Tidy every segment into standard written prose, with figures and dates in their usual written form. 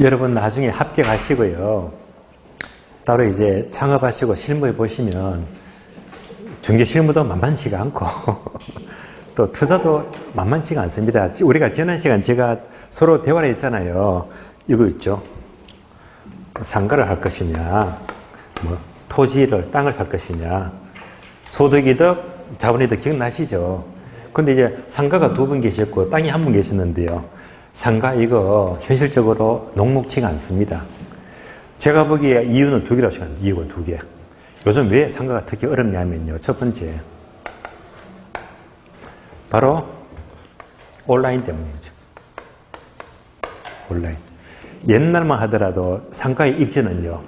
여러분 나중에 합격하시고요. 따로 이제 창업하시고 실무해 보시면 중개 실무도 만만치가 않고 또 투자도 만만치가 않습니다. 우리가 지난 시간 제가 서로 대화를 했잖아요. 이거 있죠. 상가를 할 것이냐, 뭐 토지를 땅을 살 것이냐, 소득이득, 자본이득 기억나시죠? 근데 이제 상가가 2분 계셨고 땅이 1분 계셨는데요. 상가 이거 현실적으로 녹록치가 않습니다. 제가 보기에 이유는 2개라고 생각합니다. 이유가 2개. 요즘 왜 상가가 특히 어렵냐면요. 첫 번째, 바로 온라인 때문이죠. 온라인. 옛날만 하더라도 상가의 입지는요.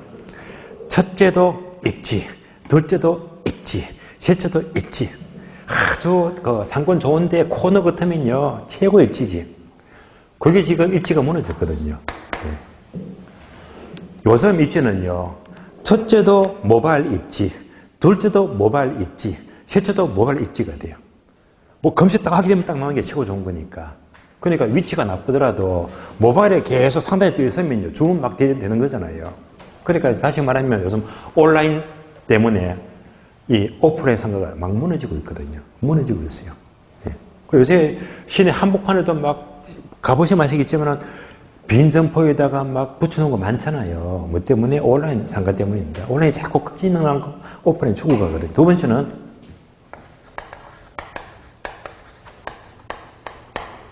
첫째도 입지, 둘째도 입지, 셋째도 입지. 아주 상권 좋은데 코너 같으면요. 최고 입지지. 그게 지금 입지가 무너졌거든요. 네. 요즘 입지는요. 첫째도 모바일 입지, 둘째도 모바일 입지, 셋째도 모바일 입지가 돼요. 뭐 검색 딱 하게 되면 딱 나오는 게 최고 좋은 거니까. 그러니까 위치가 나쁘더라도 모바일에 계속 상단에 떠 있으면요. 주문 막 되는 거잖아요. 그러니까 다시 말하면 요즘 온라인 때문에 이 오프라인 상가가 막 무너지고 있거든요. 무너지고 있어요. 예. 요새 시내 한복판에도 막 가보시면 아시겠지만 빈 점포에다가 막 붙여놓은 거 많잖아요. 뭐 때문에? 온라인 상가 때문입니다. 온라인이 자꾸 커지는 오프라인 추구 가거든요. 2번째는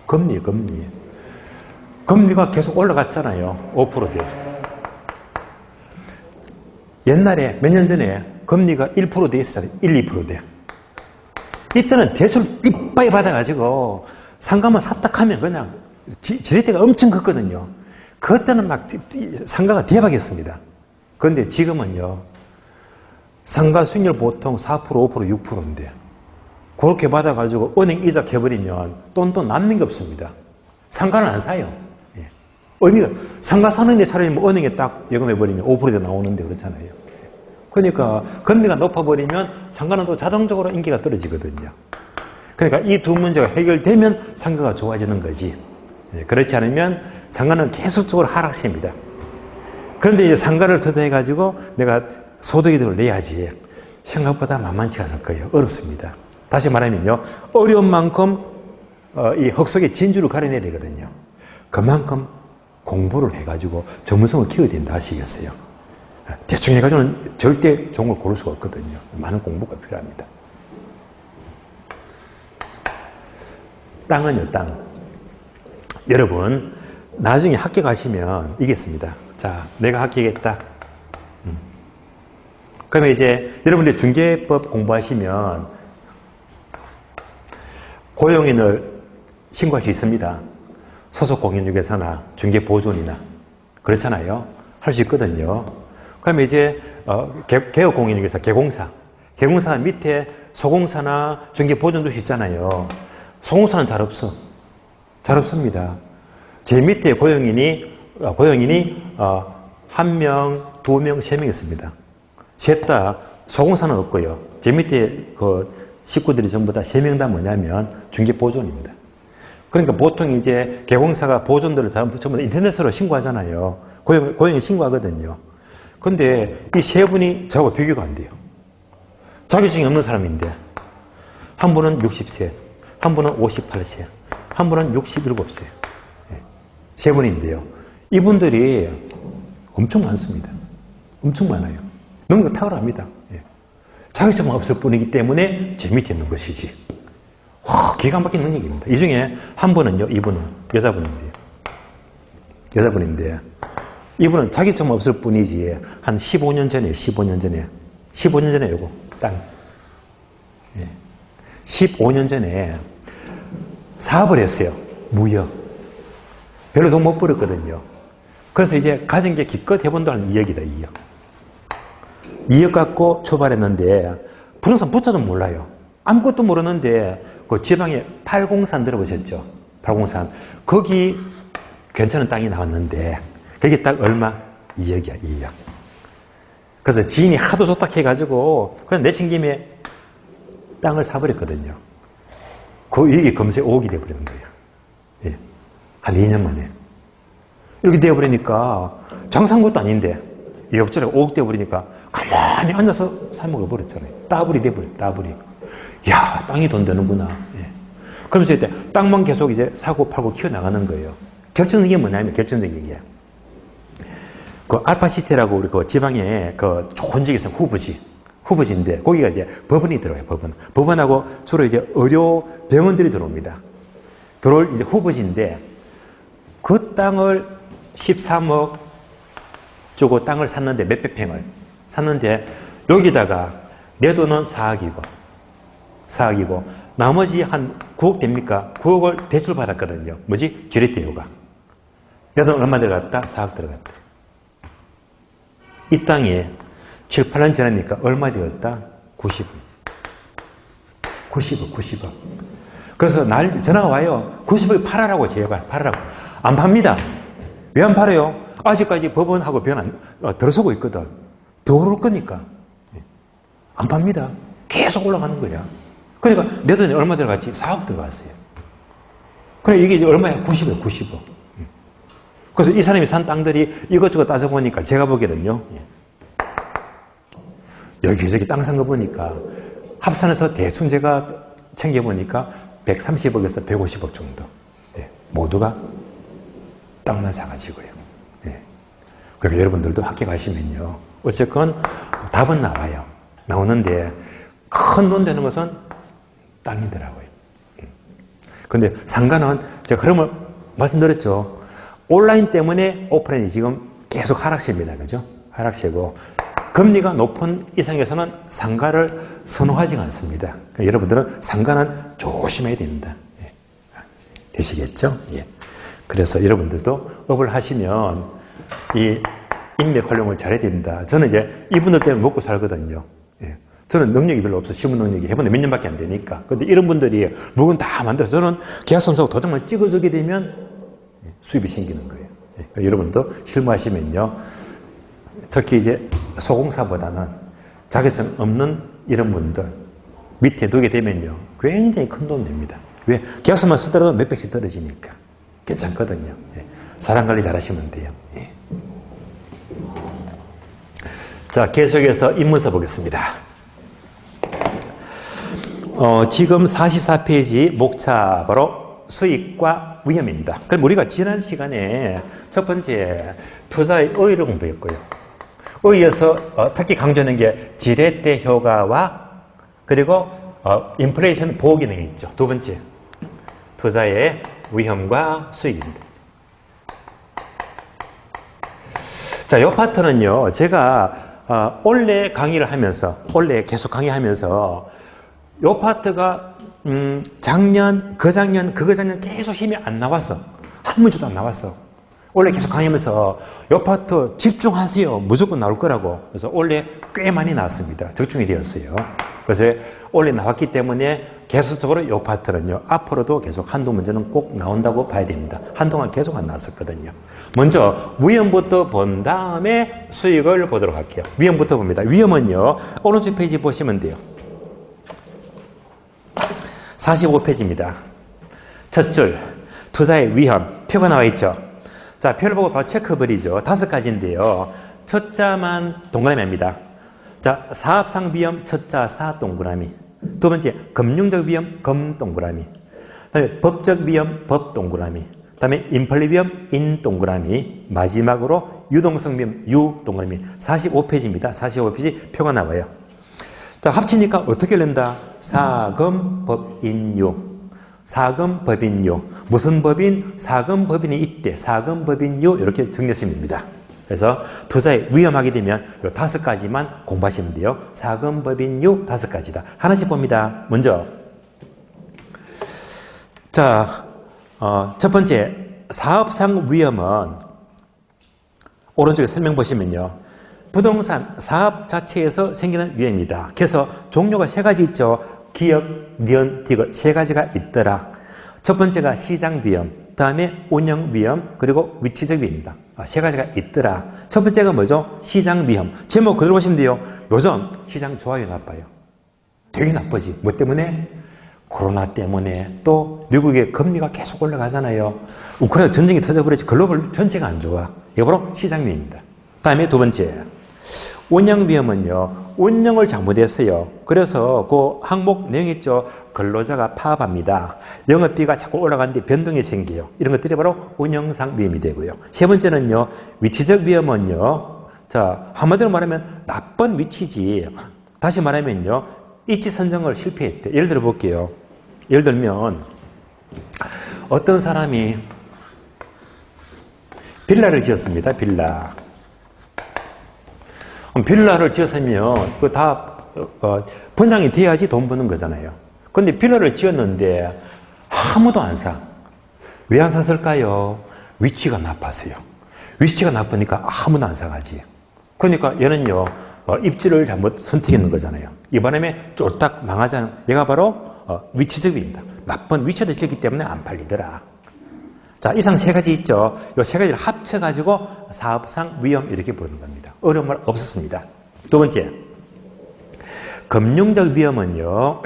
금리. 금리가 계속 올라갔잖아요. 5%대. 옛날에 몇 년 전에 금리가 1%대 있었잖아요. 1, 2%대. 이때는 대출 이빠이 받아가지고 상가만 샀다 하면 그냥 지렛대가 엄청 컸거든요. 그때는 막 상가가 대박이었습니다. 그런데 지금은요. 상가 수익률 보통 4%, 5%, 6%인데 그렇게 받아가지고 은행 이자 켜버리면 돈 남는 게 없습니다. 상가는 안 사요. 예. 의미가 상가 사는 데 차라리 뭐 은행에 딱 예금해버리면 5%대 나오는데 그렇잖아요. 그러니까 금리가 높아버리면 상가는 또 자동적으로 인기가 떨어지거든요. 그러니까 이 2 문제가 해결되면 상가가 좋아지는 거지. 예. 그렇지 않으면 상가는 계속적으로 하락세입니다. 그런데 이제 상가를 투자해가지고 내가 소득이득을 내야지. 생각보다 만만치 않을 거예요. 어렵습니다. 다시 말하면요. 어려운 만큼 이 흙속에 진주를 가려내야 되거든요. 그만큼 공부를 해가지고 전문성을 키워야 된다 하시겠어요. 대충 해가지고는 절대 종을 고를 수가 없거든요. 많은 공부가 필요합니다. 땅은요, 땅. 여러분, 나중에 합격하시면 이겠습니다. 자, 내가 합격했다. 그러면 이제 여러분들 중개법 공부하시면 고용인을 신고할 수 있습니다. 소속 공인중개사나 중개보존이나 그렇잖아요. 할 수 있거든요. 그러면 이제 개업공인중개사, 개공사 밑에 소공사나 중개보존도 있잖아요. 소공사는 잘 없어. 잘 없습니다. 제일 밑에 고용인이 1명, 2명, 3명 있습니다. 셋 다 소공사는 없고요. 제 밑에 식구들이 전부 다 3명 다 뭐냐면 중개보존입니다. 그러니까 보통 이제 개공사가 보존들을 전부 다 인터넷으로 신고하잖아요. 고용이 신고하거든요. 근데 이 3분이 저하고 비교가 안 돼요. 자격증이 없는 사람인데 한 분은 60세, 한 분은 58세, 한 분은 67세. 3분인데요. 이분들이 엄청 많습니다. 엄청 많아요. 너무 탁월합니다. 자격증만 없을 뿐이기 때문에 제 밑에 있는 것이지. 기가 막힌 능력입니다. 이 중에 한 분은요, 이분은 여자분인데, 이분은 자격증만 없을 뿐이지, 한 15년 전에 요거, 땅. 15년 전에 사업을 했어요. 무역. 별로 돈 못 벌었거든요. 그래서 이제 가진 게 기껏 해본다는 2억이다, 2억 갖고 출발했는데 부동산 부자도 몰라요. 아무것도 모르는데 그 지방에 팔공산 들어보셨죠? 팔공산. 거기 괜찮은 땅이 나왔는데 그게 딱 얼마? 2억이야, 2억. 그래서 지인이 하도 좋다 해가지고 그냥 내친 김에 땅을 사버렸거든요. 그 이게 금세 5억이 돼버리는 거예요. 예. 한 2년 만에. 이렇게 되어버리니까 장사한 것도 아닌데 2억짜리 5억 되어버리니까 가만히 앉아서 사 먹어버렸잖아요. 따블이 돼버렸어요. 따블이. 야, 땅이 돈 되는구나. 예. 그러면서 이때 땅만 계속 이제 사고 팔고 키워나가는 거예요. 결정적인 게 뭐냐면 결정적인 게. 그 알파시티라고 우리 그 지방에 그 좋은 지역에서 후보지인데 거기가 이제 법원이 들어와요. 법원하고 주로 이제 의료 병원들이 들어옵니다. 들어올 이제 후보지인데 그 땅을 13억 주고 땅을 샀는데 몇백 평을 샀는데 여기다가 내 돈은 4억이고 나머지 한 9억 됩니까? 9억을 대출 받았거든요. 뭐지? 지렛대요가. 내 돈 얼마 들어갔다? 4억 들어갔다. 이 땅에 7, 8년 지나니까 얼마 되었다? 90억. 90억. 그래서 날 전화가 와요. 90억 팔아라고 제발 팔아라고. 안 팝니다. 왜 안 팔아요? 아직까지 법원하고 변 들어서고 있거든. 더 오를 거니까. 안 팝니다. 계속 올라가는 거야. 그러니까 내 돈이 얼마 들어갔지? 4억 들어갔어요. 그래 이게 이제 얼마야? 90억. 그래서 이 사람이 산 땅들이 이것저것 따져보니까 제가 보기에는요. 여기저기 땅 산 거 보니까 합산해서 대충 제가 챙겨보니까 130억에서 150억 정도. 모두가 땅만 사가지고요. 그러니까 여러분들도 학교 가시면요. 어쨌건 답은 나와요. 나오는데 큰 돈 되는 것은 땅이더라고요. 그런데 상가는 제가 그런 걸 말씀드렸죠. 온라인 때문에 오프라인이 지금 계속 하락세입니다. 그죠? 하락세고 금리가 높은 이상에서는 상가를 선호하지가 않습니다. 그러니까 여러분들은 상가는 조심해야 됩니다. 되시겠죠? 예. 그래서 여러분들도 업을 하시면 이 인맥 활용을 잘해야 됩니다. 저는 이제 이분들 때문에 먹고 살거든요. 예. 저는 능력이 별로 없어. 시문 능력이 해본 몇 년밖에 안 되니까. 근데 이런 분들이 물건 다 만들어서 저는 계약서하고 도장만 찍어주게 되면 수입이 생기는 거예요. 예. 여러분도 실무하시면요. 특히 이제 소공사보다는 자격증 없는 이런 분들 밑에 두게 되면요. 굉장히 큰 돈 됩니다. 왜? 계약서만 쓰더라도 몇백씩 떨어지니까. 괜찮거든요. 예. 사람 관리 잘 하시면 돼요. 예. 자, 계속해서 입문서 보겠습니다. 지금 44페이지 목차 바로 수익과 위험입니다. 그럼 우리가 지난 시간에 첫 번째 투자의 의의를 공부했고요. 의의에서 특히 강조하는 게 지렛대 효과와 그리고 인플레이션 보호 기능이 있죠. 두 번째 투자의 위험과 수익입니다. 자, 이 파트는요. 제가 원래 강의를 하면서 원래 계속 강의하면서 이 파트가 작년, 그작년 계속 힘이 안 나왔어. 한 문제도 안 나왔어. 원래 계속 강의하면서 이 파트 집중하세요. 무조건 나올 거라고. 그래서 원래 꽤 많이 나왔습니다. 적중이 되었어요. 그래서 원래 나왔기 때문에 계속적으로 이 파트는요. 앞으로도 계속 한두 문제는 꼭 나온다고 봐야 됩니다. 한동안 계속 안 나왔었거든요. 먼저 위험부터 본 다음에 수익을 보도록 할게요. 위험부터 봅니다. 위험은요. 오른쪽 페이지 보시면 돼요. 45페이지입니다. 첫 줄, 투자의 위험, 표가 나와 있죠. 자, 표를 보고 바로 체크버리죠. 5가지인데요. 첫 자만 동그라미입니다. 자, 사업상 위험, 첫 자, 사 동그라미. 두 번째, 금융적 위험, 금 동그라미. 그 다음에 법적 위험, 법 동그라미. 그 다음에 인플레 위험, 인 동그라미. 마지막으로 유동성 위험, 유 동그라미. 45페이지입니다. 45페이지 표가 나와요. 자, 합치니까 어떻게 된다? 사금, 법, 인유. 사금, 법인유. 무슨 법인? 사금, 법인이 있대. 사금, 법인유. 이렇게 정리하시면 됩니다. 그래서 투자에 위험하게 되면 이 5가지만 공부하시면 돼요. 사금, 법인유 5가지다. 하나씩 봅니다. 먼저. 자, 첫 번째. 사업상 위험은 오른쪽에 설명 보시면요. 부동산 사업 자체에서 생기는 위험이다. 그래서 종류가 3가지 있죠. 기업, 니은, 디귿 3가지가 있더라. 첫 번째가 시장 위험, 다음에 운영 위험, 그리고 위치적 위험입니다. 3가지가 있더라. 첫 번째가 뭐죠? 시장 위험. 제목 그대로 보시면 돼요. 요즘 시장 좋아요, 나빠요? 되게 나쁘지. 뭐 때문에? 코로나 때문에 또 미국의 금리가 계속 올라가잖아요. 우크라이나 전쟁이 터져버렸지. 글로벌 전체가 안 좋아. 이게 바로 시장 위험입니다. 다음에 두 번째. 운영 위험은요. 운영을 잘못했어요. 그래서 그 항목 내용 있죠. 근로자가 파업합니다. 영업비가 자꾸 올라가는데 변동이 생겨요. 이런 것들이 바로 운영상 위험이 되고요. 세 번째는요. 위치적 위험은요. 자, 한마디로 말하면 나쁜 위치지. 다시 말하면요. 입지 선정을 실패했대. 예를 들어 볼게요. 예를 들면 어떤 사람이 빌라를 지었습니다. 빌라를 지었으면 그 다 분양이 돼야지 돈 버는 거잖아요. 근데 빌라를 지었는데 아무도 안 사. 왜 안 샀을까요? 위치가 나빠서요. 위치가 나쁘니까 아무도 안 사가지. 그러니까 얘는요 입지를 잘못 선택했는 거잖아요. 이 바람에 쫄딱 망하자는 얘가 바로 위치적입니다. 나쁜 위치를 지었기 때문에 안 팔리더라. 자, 이상 세 가지 있죠. 이 세 가지를 합쳐가지고 사업상 위험 이렇게 부르는 겁니다. 어려운 말 없었습니다. 두 번째, 금융적 위험은요.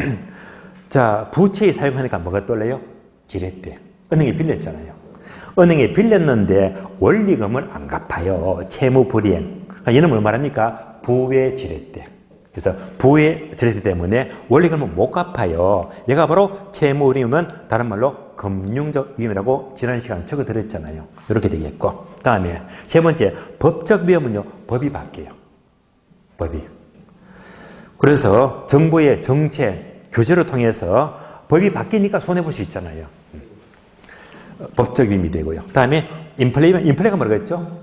자, 부채에 사용하니까 뭐가 떠올라요? 지렛대. 은행에 빌렸잖아요. 은행에 빌렸는데 원리금을 안 갚아요. 채무 불이행. 얘는 뭘 말합니까? 부의 지렛대. 그래서 부의 지렛대 때문에 원리금을 못 갚아요. 얘가 바로 채무 위험은 다른 말로 금융적 위험이라고 지난 시간 적어드렸잖아요. 이렇게 되겠고. 다음에 세 번째, 법적 위험은요. 법이 바뀌어요. 법이. 그래서 정부의 정책, 규제를 통해서 법이 바뀌니까 손해볼 수 있잖아요. 법적 위험이 되고요. 다음에 인플레가 뭐라고 했죠?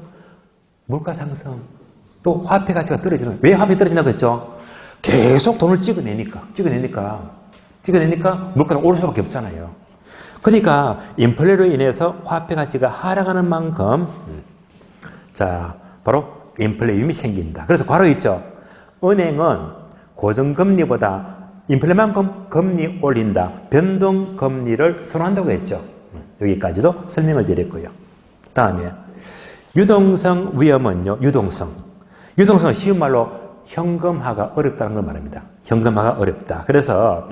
물가 상승. 또 화폐 가치가 떨어지는. 왜 화폐 떨어진다고 했죠? 계속 돈을 찍어내니까 물가는 오를 수밖에 없잖아요. 그러니까 인플레로 인해서 화폐 가치가 하락하는 만큼 자 바로 인플레 위험이 생긴다. 그래서 괄호 있죠. 은행은 고정금리보다 인플레만큼 금리 올린다. 변동금리를 선호한다고 했죠. 여기까지도 설명을 드렸고요. 다음에 유동성 위험은요. 유동성은 쉬운 말로 현금화가 어렵다는 걸 말합니다. 현금화가 어렵다. 그래서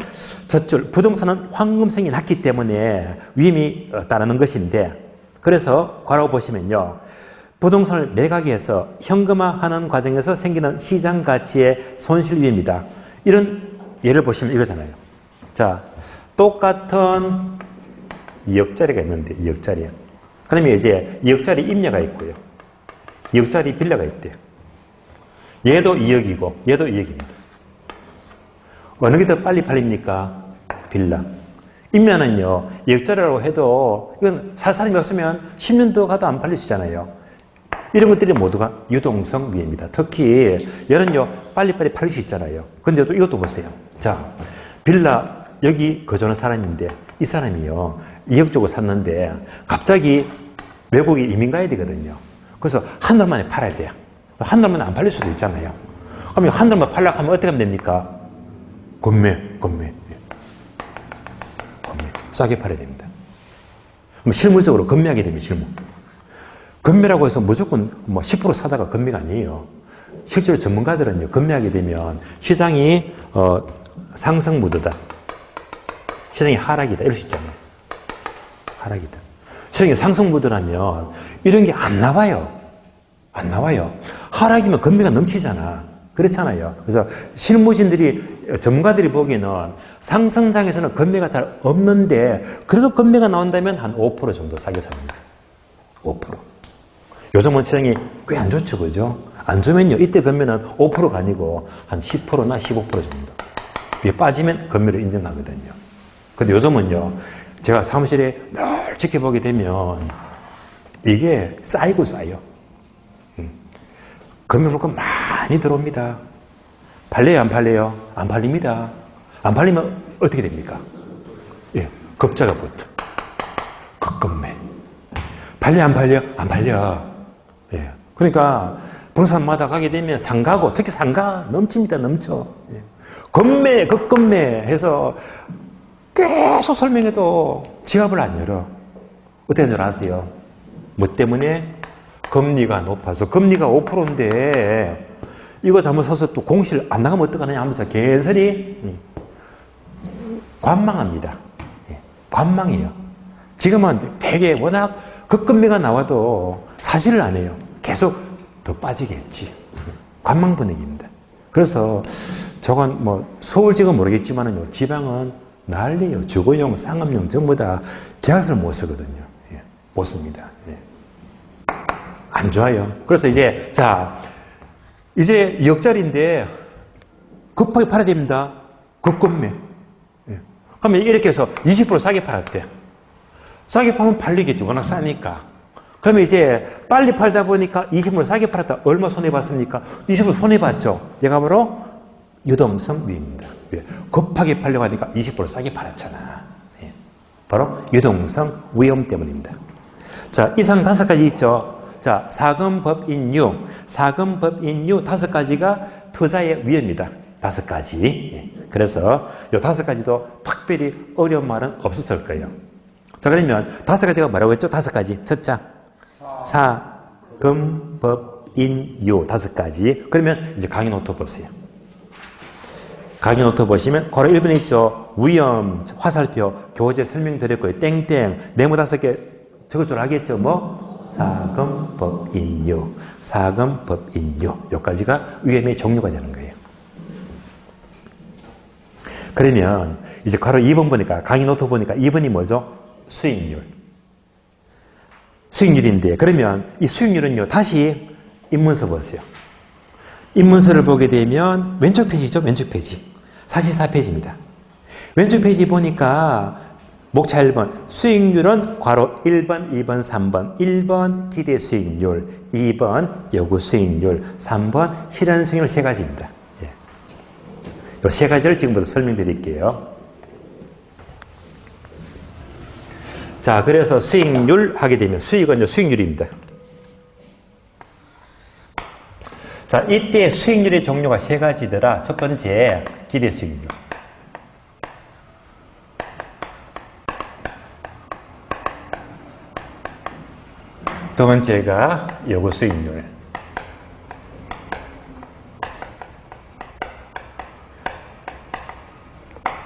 젖줄, 부동산은 황금성이 낮기 때문에 위험이 따르는 것인데 그래서 괄호 보시면요. 부동산을 매각해서 현금화하는 과정에서 생기는 시장 가치의 손실 위험이다. 이런 예를 보시면 이거잖아요. 자, 똑같은 2억짜리가 있는데 2억짜리. 그러면 이제 2억짜리 임야가 있고요. 2억짜리 빌라가 있대요. 얘도 2억이고 얘도 2억입니다. 어느 게 더 빨리 팔립니까? 빌라. 임야는요. 2억짜리라고 해도 이건 살 사람이 없으면 10년 더 가도 안 팔리시잖아요. 이런 것들이 모두가 유동성 위험입니다. 특히 얘는요. 빨리빨리 팔릴 수 있잖아요. 근데 또 이것도 보세요. 자, 빌라 여기 거주하는 사람인데 이 사람이요. 2억 주고 샀는데 갑자기 외국에 이민 가야 되거든요. 그래서 한 달 만에 팔아야 돼요. 한 달 만에 안 팔릴 수도 있잖아요. 그럼 한 달만 팔려고 하면 어떻게 하면 됩니까? 건매. 싸게 팔아야 됩니다. 그럼 실무적으로 건매하게 되면 실무. 건매라고 해서 무조건 10% 사다가 건매가 아니에요. 실제로 전문가들은요, 건매하게 되면 시장이 상승 무드다. 시장이 하락이다. 이럴 수 있잖아요. 하락이다. 시장이 상승 무드라면 이런 게 안 나와요. 하락이면 건매가 넘치잖아. 그렇잖아요. 그래서 실무진들이, 전문가들이 보기에는 상승장에서는 건매가 잘 없는데 그래도 건매가 나온다면 한 5% 정도 싸게 삽니다. 5%. 요즘은 시장이 꽤 안 좋죠. 그죠? 안 좋으면요. 이때 건매는 5%가 아니고 한 10%나 15% 정도. 이게 빠지면 건매로 인정하거든요. 근데 요즘은요. 제가 사무실에 늘 지켜보게 되면 이게 쌓이고 쌓여. 건매 물건 많이 들어옵니다. 팔려요, 안 팔려요? 안 팔립니다. 안 팔리면 어떻게 됩니까? 예, 급자가 붙어. 급건매. 팔려, 안 팔려? 안 팔려. 예. 그러니까 부동산마다 가게 되면 상가고, 특히 상가 넘칩니다, 넘쳐. 예. 건매, 급건매 해서 계속 설명해도 지갑을 안 열어. 어떻게 안 열어 아세요? 뭐 때문에? 금리가 높아서. 금리가 5%인데 이거 잘못 사서 또 공실 안 나가면 어떡하느냐 하면서 개설이 관망합니다. 예, 관망이에요. 지금은 되게 워낙 급금리가 나와도 사실을 안 해요. 계속 더 빠지겠지. 관망 분위기입니다. 그래서 저건 뭐 서울지금 모르겠지만은요, 지방은 난리예요. 주거용, 상업용 전부 다 계약서를 못 쓰거든요. 예, 못 씁니다. 예. 안 좋아요. 그래서 이제 이제 2억짜리인데 급하게 팔아야 됩니다. 급급매. 예. 그러면 이렇게 해서 20% 싸게 팔았대. 싸게 팔면 팔리겠죠. 워낙 싸니까. 그러면 이제 빨리 팔다 보니까 20% 싸게 팔았다. 얼마 손해봤습니까? 20% 손해봤죠. 얘가 바로 유동성 위입니다. 왜? 급하게 팔려고 하니까 20% 싸게 팔았잖아. 예. 바로 유동성 위험 때문입니다. 자, 이상 5가지 있죠. 자, 사금법인유. 사금법인유 5가지가 투자의 위험입니다. 5가지. 예. 그래서 이 5가지도 특별히 어려운 말은 없었을 거예요. 자, 그러면 5가지가 뭐라고 했죠? 5가지. 첫째. 사금법인유 5가지. 그러면 이제 강의 노트 보세요. 강의 노트 보시면 괄호 1번에 있죠. 위험, 화살표, 교재 설명드렸고요. 땡땡, 네모 5개 적을 줄 알겠죠? 뭐? 사금법인유, 사금법인유. 여기까지가 위험의 종류가 되는 거예요. 그러면 이제 괄호 2번 보니까, 강의 노트 보니까 2번이 뭐죠? 수익률. 수익률인데, 그러면 이 수익률은요, 다시 입문서 보세요. 입문서를 보게 되면 왼쪽 페이지죠? 왼쪽 페이지. 44페이지입니다. 왼쪽 페이지 보니까 목차 1번 수익률은 괄호 1번, 2번, 3번 1번 기대 수익률, 2번 요구 수익률, 3번 실현 수익률 3가지입니다. 예. 이 3가지를 지금부터 설명드릴게요. 자, 그래서 수익률 하게 되면 수익은 수익률입니다. 자, 이때 수익률의 종류가 3가지더라. 첫 번째, 기대 수익률. 두 번째가 요구 수익률.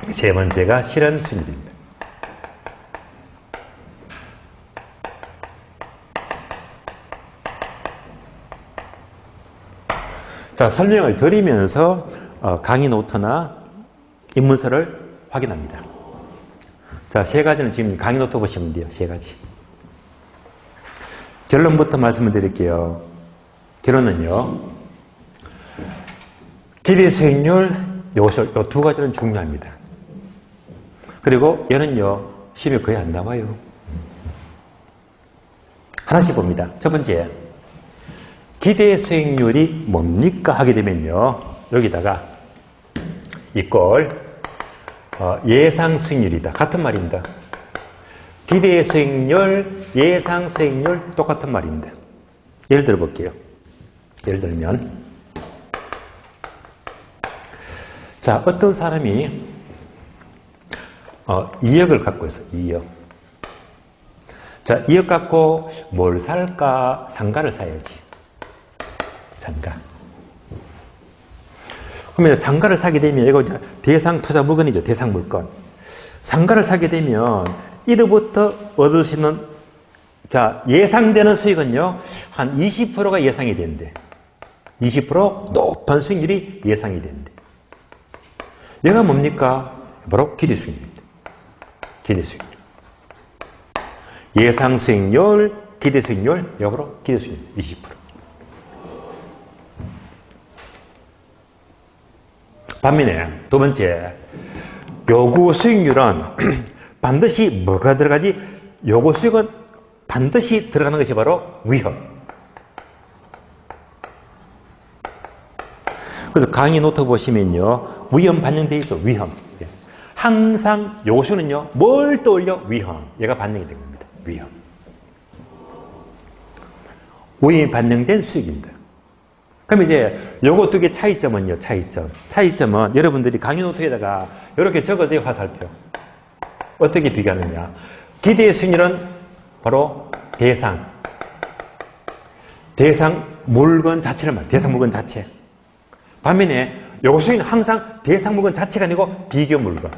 세 번째가 실현 수익률입니다. 자, 설명을 드리면서 강의 노트나 입문서를 확인합니다. 자, 3가지는 지금 강의 노트 보시면 돼요. 3가지. 결론부터 말씀을 드릴게요. 결론은요, 기대 수익률, 요 2가지는 중요합니다. 그리고 얘는요, 시험에 거의 안 나와요. 하나씩 봅니다. 첫 번째, 기대 수익률이 뭡니까? 하게 되면요, 여기다가 이꼴 예상 수익률이다. 같은 말입니다. 기대 수익률, 예상 수익률 똑같은 말입니다. 예를 들어 볼게요. 예를 들면, 자, 어떤 사람이 2억을 갖고 있어. 2억. 자, 2억 갖고 뭘 살까? 상가를 사야지. 상가. 그러면 상가를 사게 되면 이거 대상 투자 물건이죠. 대상 물건. 상가를 사게 되면 1억부터 얻을 수 있는, 자, 예상되는 수익은요, 한 20%가 예상이 된대. 20% 높은 수익률이 예상이 된대. 얘가 뭡니까? 바로 기대 수익률입니다. 기대 수익률. 예상 수익률, 기대 수익률, 역으로 기대 수익률 20%. 반면에 두 번째, 요구 수익률은 반드시 뭐가 들어가지? 요구 수익은 반드시 들어가는 것이 바로 위험. 그래서 강의 노트 보시면요, 위험 반영되어 있죠. 위험. 항상 요구 수익은요, 뭘 떠올려? 위험. 얘가 반영이 된 겁니다. 위험. 위험이 반영된 수익입니다. 그럼 이제 요거 2개 차이점은요, 차이점은 여러분들이 강의 노트에다가 이렇게 적어줘요, 화살표. 어떻게 비교하느냐. 기대 수익률은 바로 대상 물건 자체를 말해요. 대상 물건 자체. 반면에 요거 수익은 항상 대상 물건 자체가 아니고 비교 물건.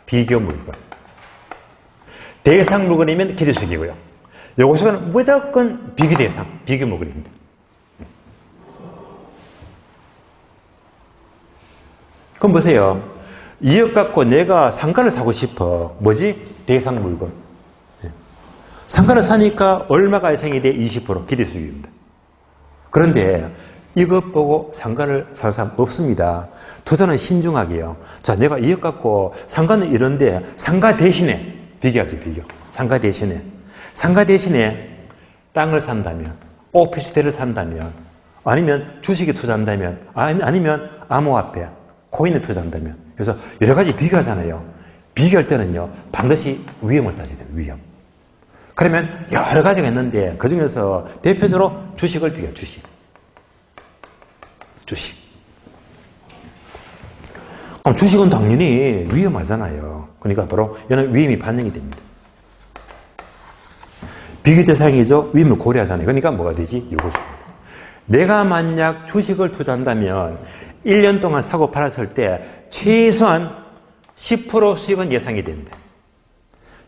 비교 물건. 대상 물건이면 기대수익이고요. 요것은 무조건 비교 대상, 비교 물건입니다. 그럼 보세요. 2억 갖고 내가 상가를 사고 싶어. 뭐지? 대상 물건. 상가를 사니까 얼마가 발생이 돼? 20% 기대수익입니다. 그런데 이것 보고 상가를 살 사람 없습니다. 투자는 신중하게요. 자, 내가 2억 갖고 상가는 이런데 상가 대신에 비교하죠, 비교. 상가 대신에 땅을 산다면, 오피스텔을 산다면, 아니면 주식에 투자한다면, 아니면 암호화폐, 코인에 투자한다면. 그래서 여러 가지 비교하잖아요. 비교할 때는요, 반드시 위험을 따져야 돼요, 위험. 그러면 여러 가지가 있는데 그 중에서 대표적으로 주식을 비교해요, 주식. 그럼 주식은 당연히 위험하잖아요. 그러니까 바로 얘는 위험이 반영이 됩니다. 비교 대상이죠. 위험을 고려하잖아요. 그러니까 뭐가 되지? 요것입니다. 내가 만약 주식을 투자한다면 1년 동안 사고 팔았을 때 최소한 10% 수익은 예상이 된다.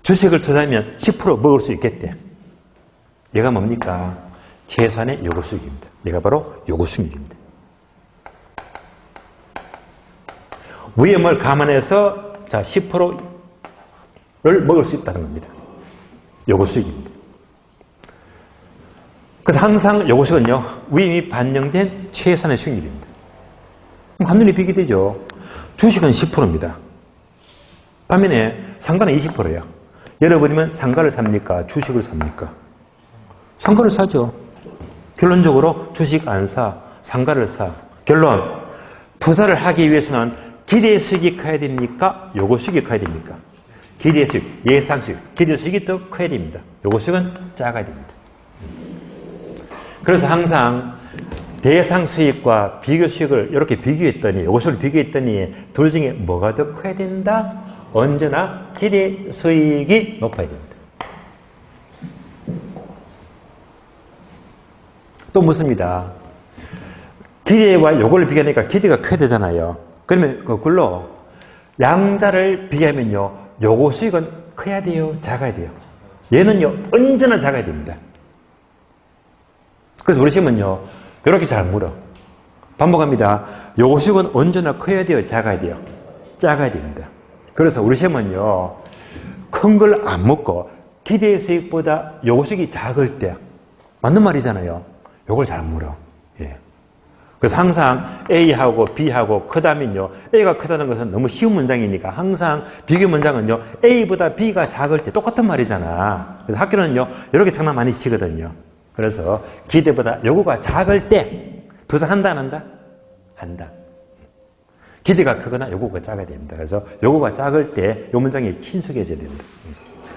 주식을 투자하면 10% 먹을 수 있겠대. 얘가 뭡니까? 최소한의 요구수익입니다. 얘가 바로 요구수익입니다. 위험을 감안해서 자 10%를 먹을 수 있다는 겁니다. 요구수익입니다. 그래서 항상 요구수익은요, 위험이 반영된 최소한의 수익률입니다. 그럼 한눈에 비게 되죠. 주식은 10%입니다. 반면에 상가는 20%예요. 여러분이면 상가를 삽니까? 주식을 삽니까? 상가를 사죠. 결론적으로 주식 안 사, 상가를 사. 결론, 투자를 하기 위해서는 기대 수익이 커야 됩니까? 요구 수익이 커야 됩니까? 기대 수익, 예상 수익, 기대 수익이 더 커야 됩니다. 요구 수익은 작아야 됩니다. 그래서 항상 대상 수익과 비교 수익을 이렇게 비교했더니, 요구 수익을 비교했더니 둘 중에 뭐가 더 커야 된다? 언제나 기대 수익이 높아야 됩니다. 또 묻습니다. 기대와 요거를 비교하니까 기대가 커야 되잖아요. 그러면 거꾸로 양자를 비교하면요, 요거 수익은 커야 돼요? 작아야 돼요? 얘는요, 언제나 작아야 됩니다. 그래서 우리 시험은요, 이렇게 잘 물어. 반복합니다. 요거 수익은 언제나 커야 돼요? 작아야 돼요? 작아야 됩니다. 그래서 우리 시험은요, 큰 걸 안 먹고 기대 수익보다 요거 수익이 작을 때, 맞는 말이잖아요. 요걸 잘 물어. 예. 그래서 항상 A하고 B하고 크다면요, A가 크다는 것은 너무 쉬운 문장이니까 항상 비교 문장은요, A보다 B가 작을 때 똑같은 말이잖아. 그래서 학교는요, 이렇게 장난 많이 치거든요. 그래서 기대보다 요구가 작을 때 투자한다 안 한다? 한다. 기대가 크거나 요구가 작아야 됩니다. 그래서 요구가 작을 때 요 문장이 친숙해져야 됩니다.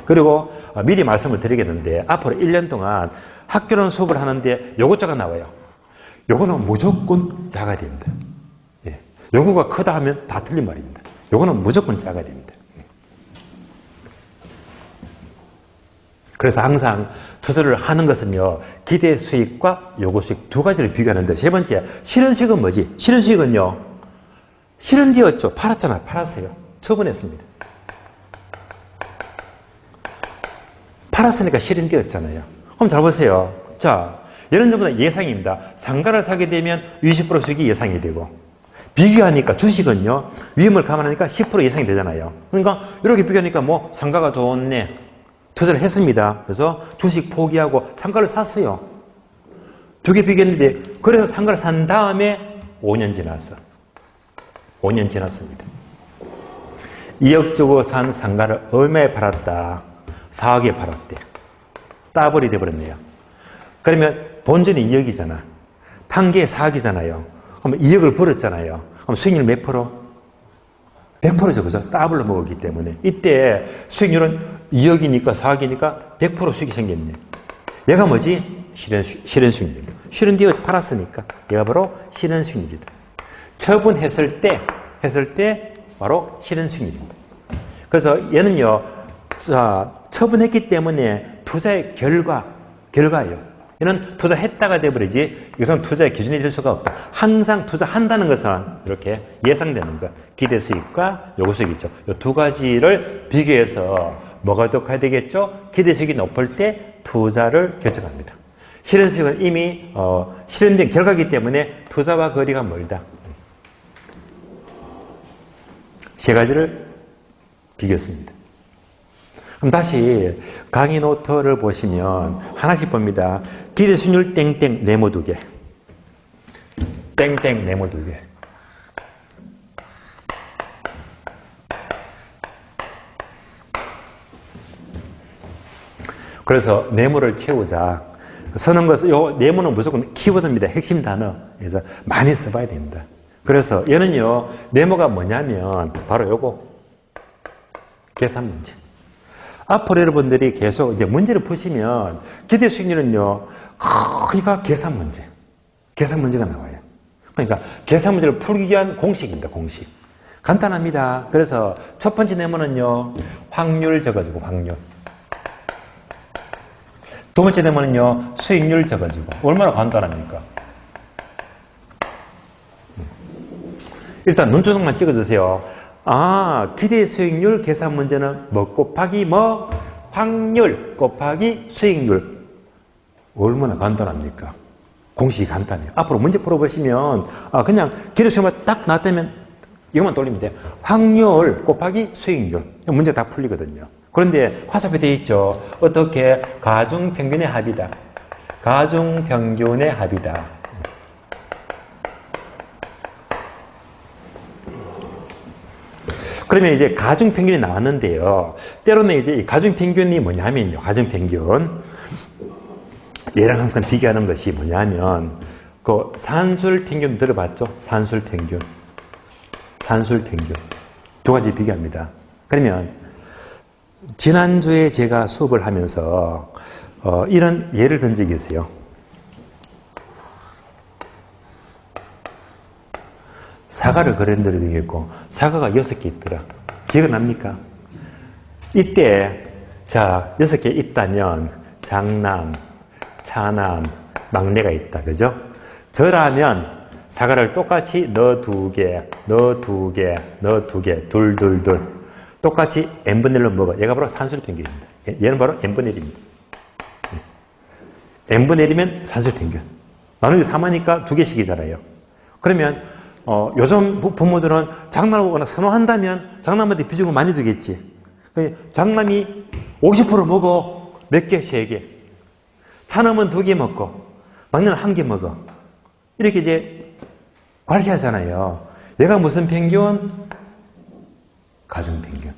그리고 미리 말씀을 드리겠는데 앞으로 1년 동안 학교론 수업을 하는데 요구자가 나와요. 요거는 무조건 작아야 됩니다. 예. 요구가 크다 하면 다 틀린 말입니다. 요거는 무조건 작아야 됩니다. 그래서 항상 투자를 하는 것은요, 기대 수익과 요구 수익 두 가지를 비교하는데, 세 번째, 실현 수익은 뭐지? 실현 수익은요, 실현되었죠. 팔았잖아. 팔았어요. 처분했습니다. 팔았으니까 실현되었잖아요. 그럼 잘 보세요. 자, 예를 들면 예상입니다. 상가를 사게 되면 20% 수익이 예상이 되고, 비교하니까 주식은요, 위험을 감안하니까 10% 예상이 되잖아요. 그러니까 이렇게 비교하니까 뭐 상가가 좋네. 투자를 했습니다. 그래서 주식 포기하고 상가를 샀어요. 두 개 비교했는데, 그래서 상가를 산 다음에 5년 지났어. 5년 지났습니다. 2억 주고 산 상가를 얼마에 팔았다? 4억에 팔았대. 따블이 돼버렸네요. 그러면 본전이 2억이잖아. 판 게 4억이잖아요. 그럼 2억을 벌었잖아요. 그럼 수익률 몇 프로? 100%죠. 그죠? 따블로 먹었기 때문에. 이때 수익률은 2억이니까 4억이니까 100% 수익이 생겼네. 얘가 뭐지? 실현 수익률입니다. 실현되어 팔았으니까 얘가 바로 실현 수익률이다. 처분했을 때 바로 실현 수익률입니다. 그래서 얘는요, 자, 처분했기 때문에 투자의 결과예요. 이는 투자했다가 돼버리지 이것은 투자의 기준이 될 수가 없다. 항상 투자한다는 것은 이렇게 예상되는 것, 기대 수익과 요구 수익 있죠. 이 두 가지를 비교해서 뭐가 더 커야 되겠죠? 기대 수익이 높을 때 투자를 결정합니다. 실현 수익은 이미 실현된 결과이기 때문에 투자와 거리가 멀다. 세 가지를 비교했습니다. 그럼 다시 강의 노트를 보시면 하나씩 봅니다. 기대 수익률 땡땡 네모 2개. 땡땡 네모 2개. 그래서 네모를 채우자. 쓰는 것은 요 네모는 무조건 키워드입니다. 핵심 단어. 그래서 많이 써봐야 됩니다. 그래서 얘는요 네모가 뭐냐면 바로 요거 계산 문제. 앞으로 여러분들이 계속 이제 문제를 푸시면 기대 수익률은요 거의가 계산 문제. 계산 문제가 나와요. 그러니까 계산 문제를 풀기 위한 공식입니다. 공식. 간단합니다. 그래서 첫 번째 네모는요 확률 적어주고 확률. 두 번째 네모는요 수익률 적어주고. 얼마나 간단합니까? 일단 눈조각만 찍어주세요. 아, 기대 수익률 계산 문제는 뭐 곱하기 뭐 확률 곱하기 수익률. 얼마나 간단합니까? 공식이 간단해요. 앞으로 문제 풀어보시면 그냥 기대 수익률만 딱 나타내면 이것만 돌리면 돼요. 확률 곱하기 수익률. 문제 다 풀리거든요. 그런데 화살표 되어 있죠. 어떻게? 가중평균의 합이다. 가중평균의 합이다. 그러면 이제 가중평균이 나왔는데요. 때로는 이제 이 가중평균이 뭐냐면요. 가중평균. 얘랑 항상 비교하는 것이 뭐냐면, 그 산술평균 들어봤죠? 산술평균. 산술평균. 두 가지 비교합니다. 그러면, 지난주에 제가 수업을 하면서, 이런 예를 든 적이 있어요. 사과를 거래한 적이 있고 사과가 6개 있더라. 기억 납니까? 이때 자 6개 있다면 장남, 차남, 막내가 있다. 그죠? 저라면 사과를 똑같이 너 2개, 너 2개, 너 2개, 둘, 둘, 둘 똑같이 n분의 1로 먹어. 얘가 바로 산술평균입니다. 얘는 바로 n분의 1입니다. n분의 1이면 산술평균. 나누기 3하니까 2개씩이잖아요. 그러면 요즘 부모들은 장남을 워낙 선호한다면 장남한테 비중을 많이 두겠지. 장남이 50% 먹어. 몇 개? 3개. 차남은 2개 먹고 막내는 1개 먹어. 이렇게 이제 관리하잖아요. 얘가 무슨 평균? 가중평균.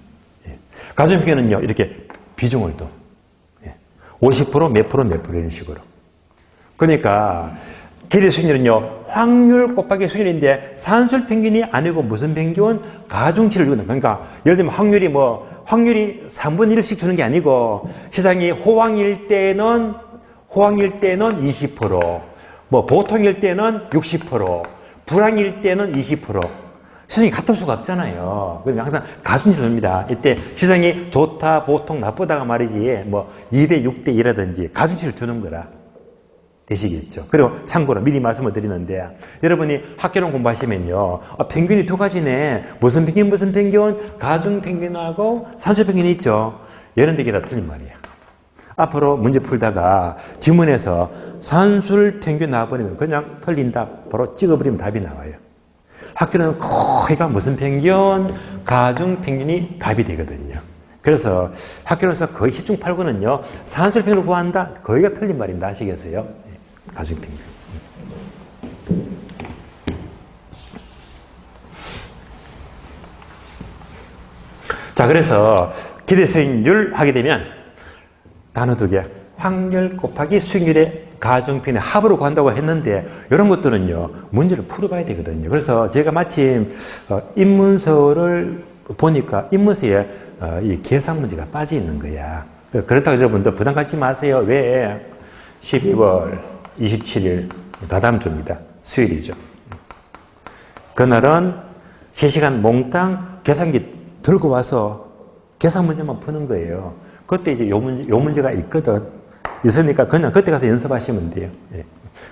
예. 가중평균은요 이렇게 비중을 둬. 예. 50% 몇 프로 몇 프로 이런 식으로. 그러니까 기대 수익률은요, 확률 곱하기 수익률인데, 산술평균이 아니고 무슨 평균? 가중치를 주는. 그러니까, 예를 들면 확률이 3분의 1씩 주는 게 아니고, 시장이 호황일 때는 20%, 보통일 때는 60%, 불황일 때는 20%. 시장이 같을 수가 없잖아요. 그러니까 항상 가중치를 줍니다. 이때 시장이 좋다, 보통, 나쁘다가 말이지, 2대 6대 2라든지 가중치를 주는 거라. 되시겠죠. 그리고 참고로 미리 말씀을 드리는데 여러분이 학교론 공부하시면요. 평균이 두 가지네. 무슨 평균 무슨 평균? 가중평균하고 산술평균이 있죠. 얘는 되게 다 틀린 말이야. 앞으로 문제 풀다가 지문에서 산술평균 나와버리면 그냥 틀린 답 바로 찍어버리면 답이 나와요. 학교는 거의가 무슨 평균? 가중평균이 답이 되거든요. 그래서 학교에서 거의 10중 8구는요. 산술평균을 구한다. 거의가 틀린 말입니다. 아시겠어요? 가중평균. 자, 그래서 기대 수익률 하게 되면 단어 2개. 확률 곱하기 수익률의 가중평균의 합으로 구한다고 했는데 이런 것들은요. 문제를 풀어봐야 되거든요. 그래서 제가 마침 인문서를 보니까 인문서에 이 계산 문제가 빠져 있는 거야. 그렇다고 여러분들 부담 갖지 마세요. 왜? 12월 27일 다다음 주입니다. 수요일이죠. 그날은 3시간 몽땅 계산기 들고 와서 계산 문제만 푸는 거예요. 그때 이제 요 문제가 있거든. 있으니까 그냥 그때 가서 연습하시면 돼요. 예.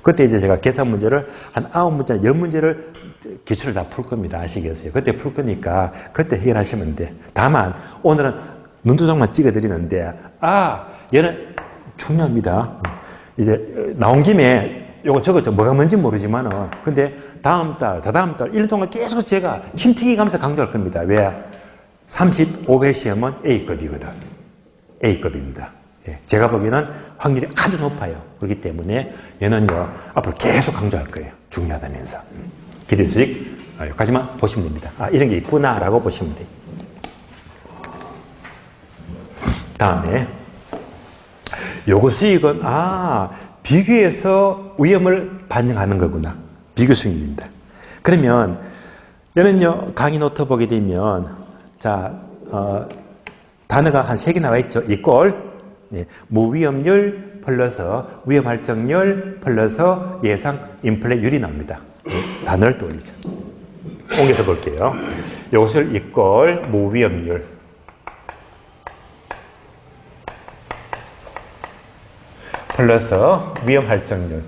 그때 이제 제가 계산 문제를 한 9문제나 10문제를 기출을 다 풀 겁니다. 아시겠어요? 그때 풀 거니까 그때 해결하시면 돼. 다만 오늘은 눈두장만 찍어드리는데 얘는 중요합니다. 이제 나온 김에 요거 저거 뭐가 뭔지 모르지만은 근데 다음 달, 다다음 달 1년 동안 계속 제가 침튀기 가면서 강조할 겁니다. 왜? 35회 시험은 A급이거든. A급입니다. 예, 제가 보기에는 확률이 아주 높아요. 그렇기 때문에 얘는요 앞으로 계속 강조할 거예요. 중요하다면서. 기대 수익 여기까지만 보시면 됩니다. 이런 게 있구나라고 보시면 돼요. 다음에 요거 수익은 비교해서 위험을 반영하는 거구나. 비교 수익입니다. 그러면 얘는요 강의 노트 보게 되면 자 단어가 한 3개 나와 있죠. 이꼴 무위험률 플러스 위험할정률 플러스 예상 인플레율이 나옵니다. 단어를 또 올리죠. 옮겨서 볼게요. 이것을 이꼴 무위험률 플러스 위험할정률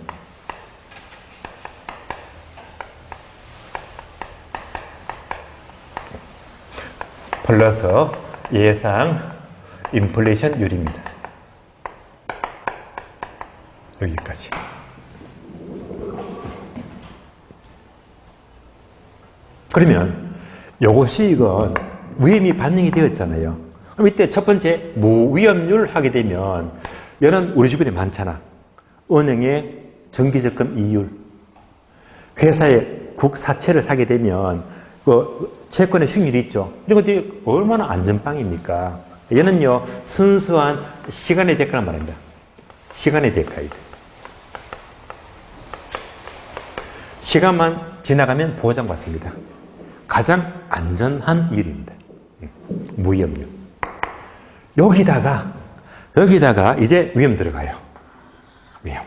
플러스 예상 인플레이션율입니다. 여기까지. 그러면 요것이 이건 위험이 반영이 되었잖아요. 그럼 이때 첫 번째 무위험률 하게 되면 얘는 우리 주변에 많잖아. 은행의 정기적금 이율, 회사의 국사채를 사게 되면 그 채권의 수익률이 있죠. 이런 것들이 얼마나 안전빵입니까? 얘는요 순수한 시간의 대가란 말입니다. 시간의 대가이다. 시간만 지나가면 보장받습니다. 가장 안전한 이율입니다. 무위험률. 여기다가 이제 위험 들어가요. 위험.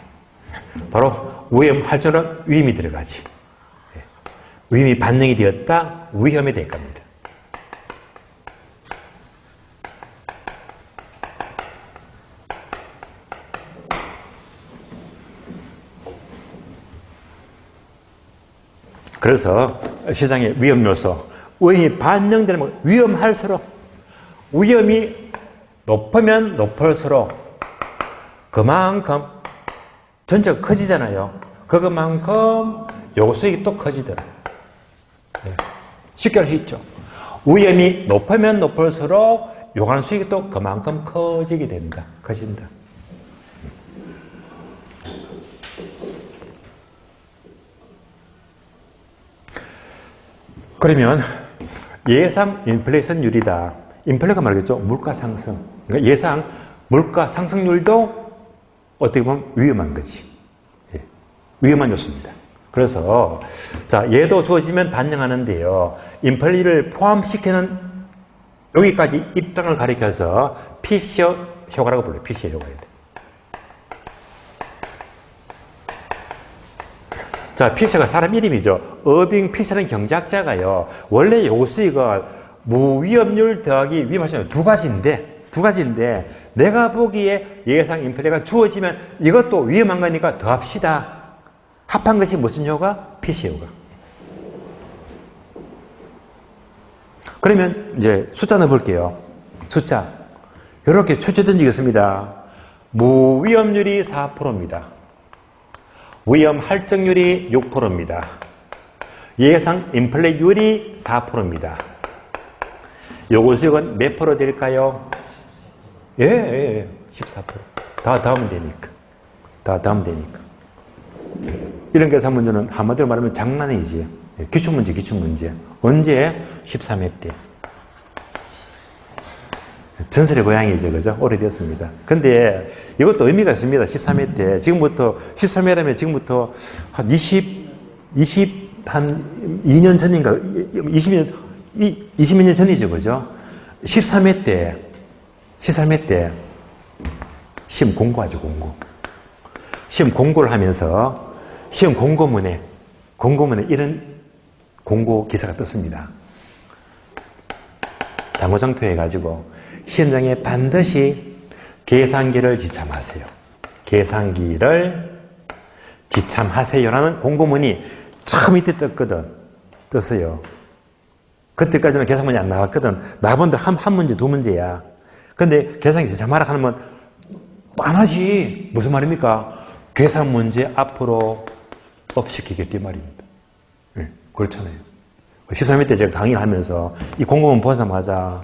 바로 위험할정은 위험이 들어가지. 위험이 반영이 되었다. 위험의 대가입니다. 그래서 시장의 위험 요소, 위험이 반영되면 위험할수록 위험이 높으면 높을수록 그만큼 전체가 커지잖아요. 그만큼 요거 수익이 또 커지더라. 쉽게 할 수 있죠. 위험이 높으면 높을수록 요구하는 수익이 또 그만큼 커지게 됩니다. 커진다. 그러면 예상 인플레이션율이다. 인플레가 말하겠죠. 물가 상승. 그러니까 예상 물가 상승률도 어떻게 보면 위험한 거지. 위험한 요소입니다. 그래서 자 얘도 주어지면 반영하는데요. 인플레를 포함시키는 여기까지 입장을 가리켜서 피셔 효과라고 불러요. 피셔 효과. 자, 피셔가 사람 이름이죠. 어빙 피셔는 경제학자가요. 원래 요거 수익은 무위험률 더하기 위험할정률 두 가지인데 내가 보기에 예상 인플레가 주어지면 이것도 위험한 거니까 더합시다. 합한 것이 무슨 효과? 피셔 효과. 그러면 이제 숫자 넣어볼게요. 숫자. 이렇게 추천드리겠습니다. 무위험률이 4%입니다. 위험 할정률이 6%입니다. 예상 인플레율이 4%입니다. 요거 수익은 몇 프로 될까요? 예, 14%. 다 더하면 되니까. 다 더하면 되니까. 이런 계산 문제는 한마디로 말하면 장난이지. 기출문제. 언제? 13회 때. 전설의 고향이죠. 그죠? 오래됐습니다. 근데 이것도 의미가 있습니다. 13회 때. 지금부터, 13회라면 지금부터 한 2년 전인가? 20년 전이죠. 그죠? 13회 때 시험 공고하죠. 시험 공고를 하면서 시험 공고문에 이런 공고 기사가 떴습니다. 당구장표 해가지고 시험장에 반드시 계산기를 지참하세요. 계산기를 지참하세요라는 공고문이 처음 이때 떴어요. 그때까지는 계산 문제 안 나왔거든. 나본들 한 문제, 두 문제야. 근데 계산기 지참하라 하면 뻔하지. 무슨 말입니까? 계산 문제 앞으로 업시키겠단 말입니다. 네, 그렇잖아요. 13일 때 제가 강의를 하면서 이 공고문 보자마자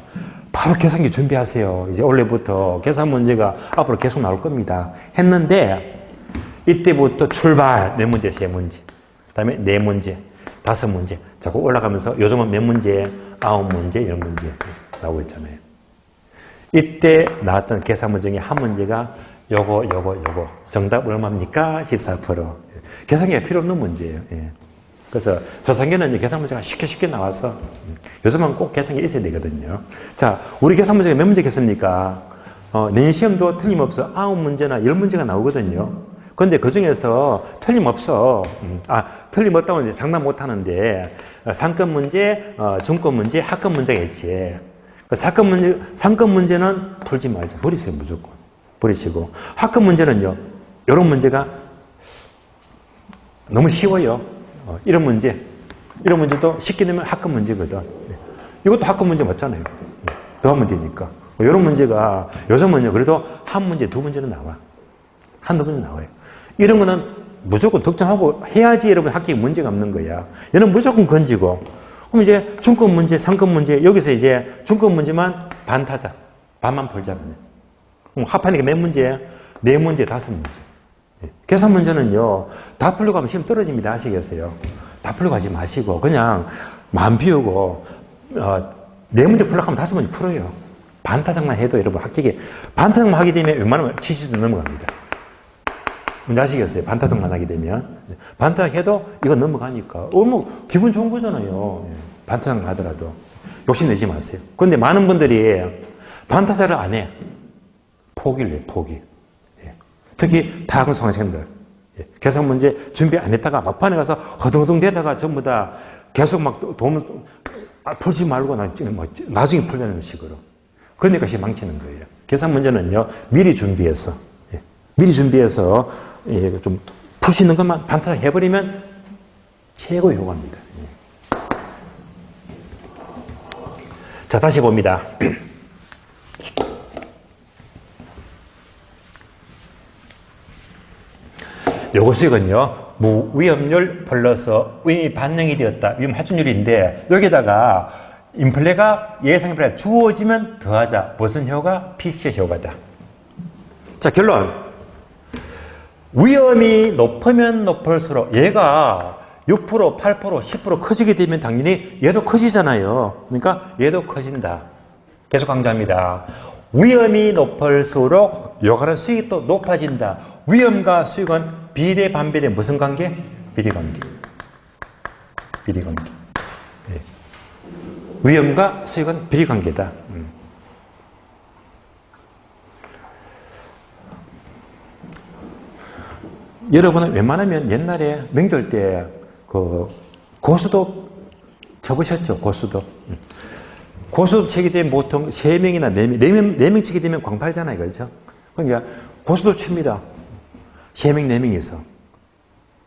바로 계산기 준비하세요. 이제 원래부터 계산 문제가 앞으로 계속 나올 겁니다. 했는데 이때부터 출발 몇 문제, 세 문제. 그 다음에 네 문제, 다섯 문제. 자꾸 올라가면서 요즘은 몇 문제, 9문제, 이런 문제 나오고 있잖아요. 이때 나왔던 계산 문제 중에 한 문제가 요거. 정답 얼마입니까? 14%. 계산기가 필요 없는 문제예요. 예. 그래서 조상계는 계산 문제가 쉽게 나와서 요즘은 꼭 계산기 있어야 되거든요. 자, 우리 계산 문제가 몇 문제 겠습니까? 내년 시험도 틀림없어 9문제나 10문제가 나오거든요. 그런데 그 중에서 틀림없어. 틀림없다고 이제 장난 못 하는데, 상급 문제, 중급 문제, 하급 문제가 있지. 상급 문제는 풀지 말자. 버리세요, 무조건. 버리시고. 하급 문제는요, 이런 문제가 너무 쉬워요. 이런 문제도 쉽게 내면 하급 문제거든. 이것도 하급 문제 맞잖아요. 더 하면 되니까. 이런 문제가 요즘은요, 그래도 한 문제, 두 문제는 나와. 한두 문제 나와요. 이런 거는 무조건 득점하고 해야지 여러분 합격에 문제가 없는 거야. 얘는 무조건 건지고. 그럼 이제 중급 문제, 상급 문제, 여기서 이제 중급 문제만 반 타자. 반만 풀자. 그럼 합하니까 몇 문제야? 네 문제, 다섯 문제. 계산 문제는요, 다 풀려고 하면 시험 떨어집니다. 아시겠어요? 다 풀려고 하지 마시고, 그냥 마음 비우고, 네 문제 풀려고 하면 다섯 문제 풀어요. 반타작만 해도 여러분 합격에, 반타작만 하게 되면 웬만하면 70점 넘어갑니다. 뭔지 아시겠어요? 반타작만 하게 되면. 반타작 해도 이거 넘어가니까. 뭐, 기분 좋은 거잖아요. 반타작만 하더라도. 욕심내지 마세요. 그런데 많은 분들이 반타작을 안 해. 포기를 해, 포기. 특히 다학원 수강생들. 계산 문제 준비 안 했다가 막판에 가서 허둥허둥 대다가 전부 다 계속 막 풀지 말고 나중에 풀자는 식으로. 그러니까 시험 망치는 거예요. 계산 문제는요, 미리 준비해서 좀 풀 수 있는 것만 반타작 해버리면 최고의 효과입니다. 자, 다시 봅니다. 요거 수익은요, 무위험률 플러스 위험이 반영이 되었다. 위험 하중률인데, 여기다가 인플레가 예상 인플레가 주어지면 더하자. 무슨 효과? 피시의 효과다. 자, 결론. 위험이 높으면 높을수록 얘가 6%, 8%, 10% 커지게 되면 당연히 얘도 커지잖아요. 그러니까 얘도 커진다. 계속 강조합니다. 위험이 높을수록 요가는 수익도 높아진다. 위험과 수익은 비례 반비례 무슨 관계? 비례관계. 비례관계. 네. 위험과 수익은 비례관계다. 여러분은 웬만하면 옛날에 명절 때 그 고수도 접으셨죠? 고수도. 고수도 치게 되면 보통 3명이나 4명, 4명 치게 되면 광팔잖아요. 그렇죠? 그러니까 고수도 칩니다. 3명, 4명이서.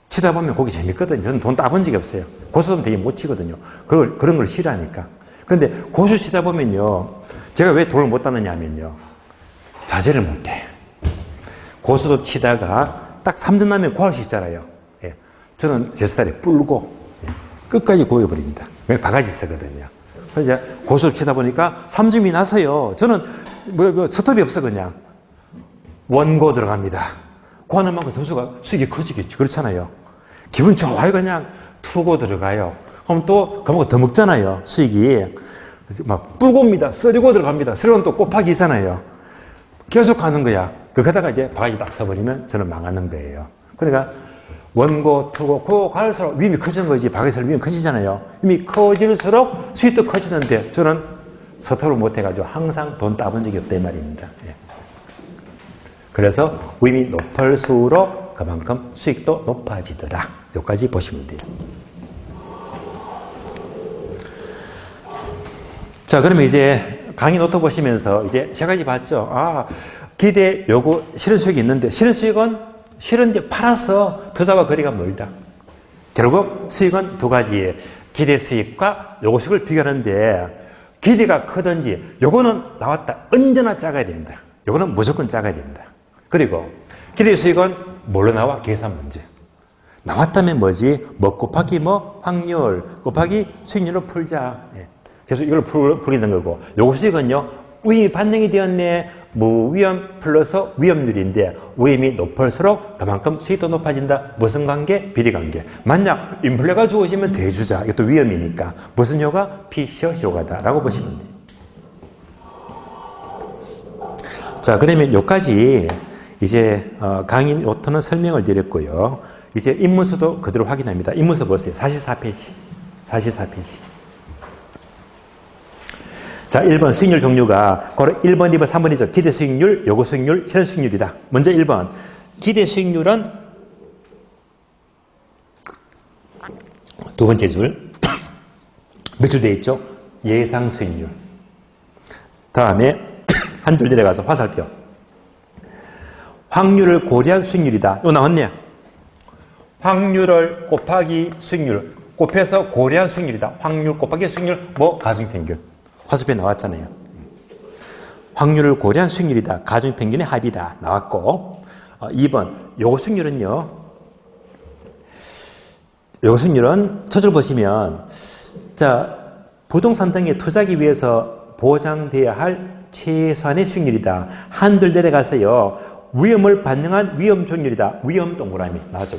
치다 보면 거기 재밌거든요. 저는 돈 따본 적이 없어요. 고수도 되게 못 치거든요. 그런 걸 싫어하니까. 그런데 고수 치다 보면요. 제가 왜 돈을 못 따느냐 하면요. 자제를 못 해. 고수도 치다가 딱 3점 나면 고할 수 있잖아요. 예. 저는 제 스타일에 뿔고 끝까지 고여버립니다. 바가지 쓰거든요. 그래서 이제 고수를 치다 보니까 3점이 나서요. 저는 스톱이 없어 그냥. 원고 들어갑니다. 고하는 만큼 점수가 수익이 커지겠죠. 그렇잖아요. 기분 좋아요. 그냥 투고 들어가요. 그럼 또 그만큼 더 먹잖아요. 수익이. 막 뿔고입니다. 쓰리고 들어갑니다. 쓰리고는 또 곱하기잖아요. 계속 가는 거야. 그러다가 이제 바가지 딱 서버리면 저는 망하는 거예요. 그러니까 원고, 투고, 고 갈수록 위험이 커지는 거지. 바가지 위험이 커지잖아요. 위험이 커질수록 수익도 커지는데 저는 서투를 못해가지고 항상 돈 따본 적이 없다 이 말입니다. 예. 그래서 위험이 높을수록 그만큼 수익도 높아지더라. 여기까지 보시면 돼요. 자, 그러면 이제 강의 노트 보시면서 이제 세 가지 봤죠. 기대, 요구, 실현 수익이 있는데 실현 수익은 실현데 팔아서 투자와 거리가 멀다. 결국 수익은 두 가지예요. 기대 수익과 요구 수익을 비교하는데 기대가 크든지 요거는 나왔다. 언제나 작아야 됩니다. 요거는 무조건 작아야 됩니다. 그리고 기대 수익은 뭘로 나와? 계산 문제. 나왔다면 뭐지? 뭐 곱하기 뭐 확률 곱하기 수익률로 풀자. 예. 그래서 이걸 풀리는 거고 요구 수익은요. 위험이 반영이 되었네. 무위험 플러스 위험률인데 위험이 높을수록 그만큼 수익도 높아진다. 무슨 관계? 비례관계. 만약 인플레가 주어지면 대주자. 이것도 위험이니까. 무슨 효과? 피셔 효과다라고 보시면 돼요. 자, 그러면 여기까지 이제 강의 노트는 설명을 드렸고요. 이제 입문서도 그대로 확인합니다. 입문서 보세요. 44페이지. 44페이지. 자, 1번 수익률 종류가 바로 1번, 2번, 3번이죠. 기대 수익률, 요구 수익률, 실현 수익률이다. 먼저 1번. 기대 수익률은 두 번째 줄. 몇 줄 되어 있죠? 예상 수익률. 다음에 한 줄 내려가서 화살표. 확률을 고려한 수익률이다. 이거 나왔네. 확률을 곱하기 수익률. 곱해서 고려한 수익률이다. 확률 곱하기 수익률, 뭐 가중평균. 화살표에 나왔잖아요. 확률을 고려한 수익률이다. 가중평균의 합이다. 나왔고 2번 요구 수익률은요. 요구 수익률은 첫 줄 보시면 자 부동산 등에 투자하기 위해서 보장돼야 할 최소한의 수익률이다. 한 줄 내려가서요. 위험을 반영한 위험 수익률이다. 위험 동그라미 나왔죠.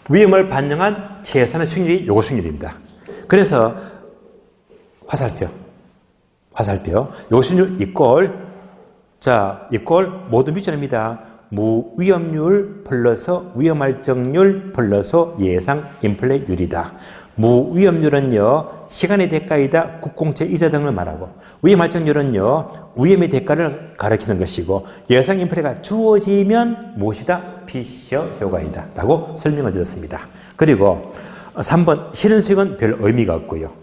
위험을 반영한 최소한의 수익률이 요구 수익률입니다. 그래서 화살표. 요수율 이꼴. 자, 이꼴 모두 밑줄입니다. 무위험률 플러스 위험할정률 플러스 예상 인플레율이다. 무위험률은요, 시간의 대가이다, 국공채 이자 등을 말하고, 위험할정률은요, 위험의 대가를 가리키는 것이고, 예상 인플레가 주어지면 무엇이다? 피셔 효과이다. 라고 설명을 드렸습니다. 그리고 3번, 실현 수익은 별 의미가 없고요.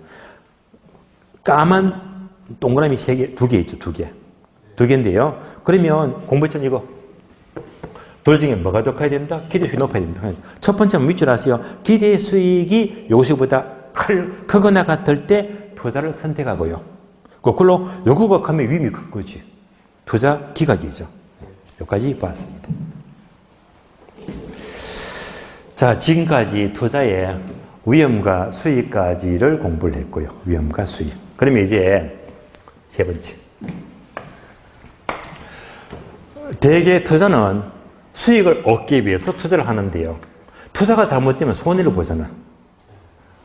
까만 동그라미 두 개 있죠, 두 개인데요. 그러면 공부했던 이거. 둘 중에 뭐가 더 커야 된다? 기대 수익이 높아야 됩니다. 첫 번째는 밑줄 아세요. 기대 수익이 요구수익보다 크거나 같을 때 투자를 선택하고요. 거꾸로 요구가 크면 위험이 큰 거지. 투자 기각이죠. 여기까지 봤습니다. 자, 지금까지 투자의 위험과 수익까지를 공부를 했고요. 위험과 수익. 그러면 이제 세 번째. 대개 투자는 수익을 얻기 위해서 투자를 하는데요. 투자가 잘못되면 손해를 보잖아.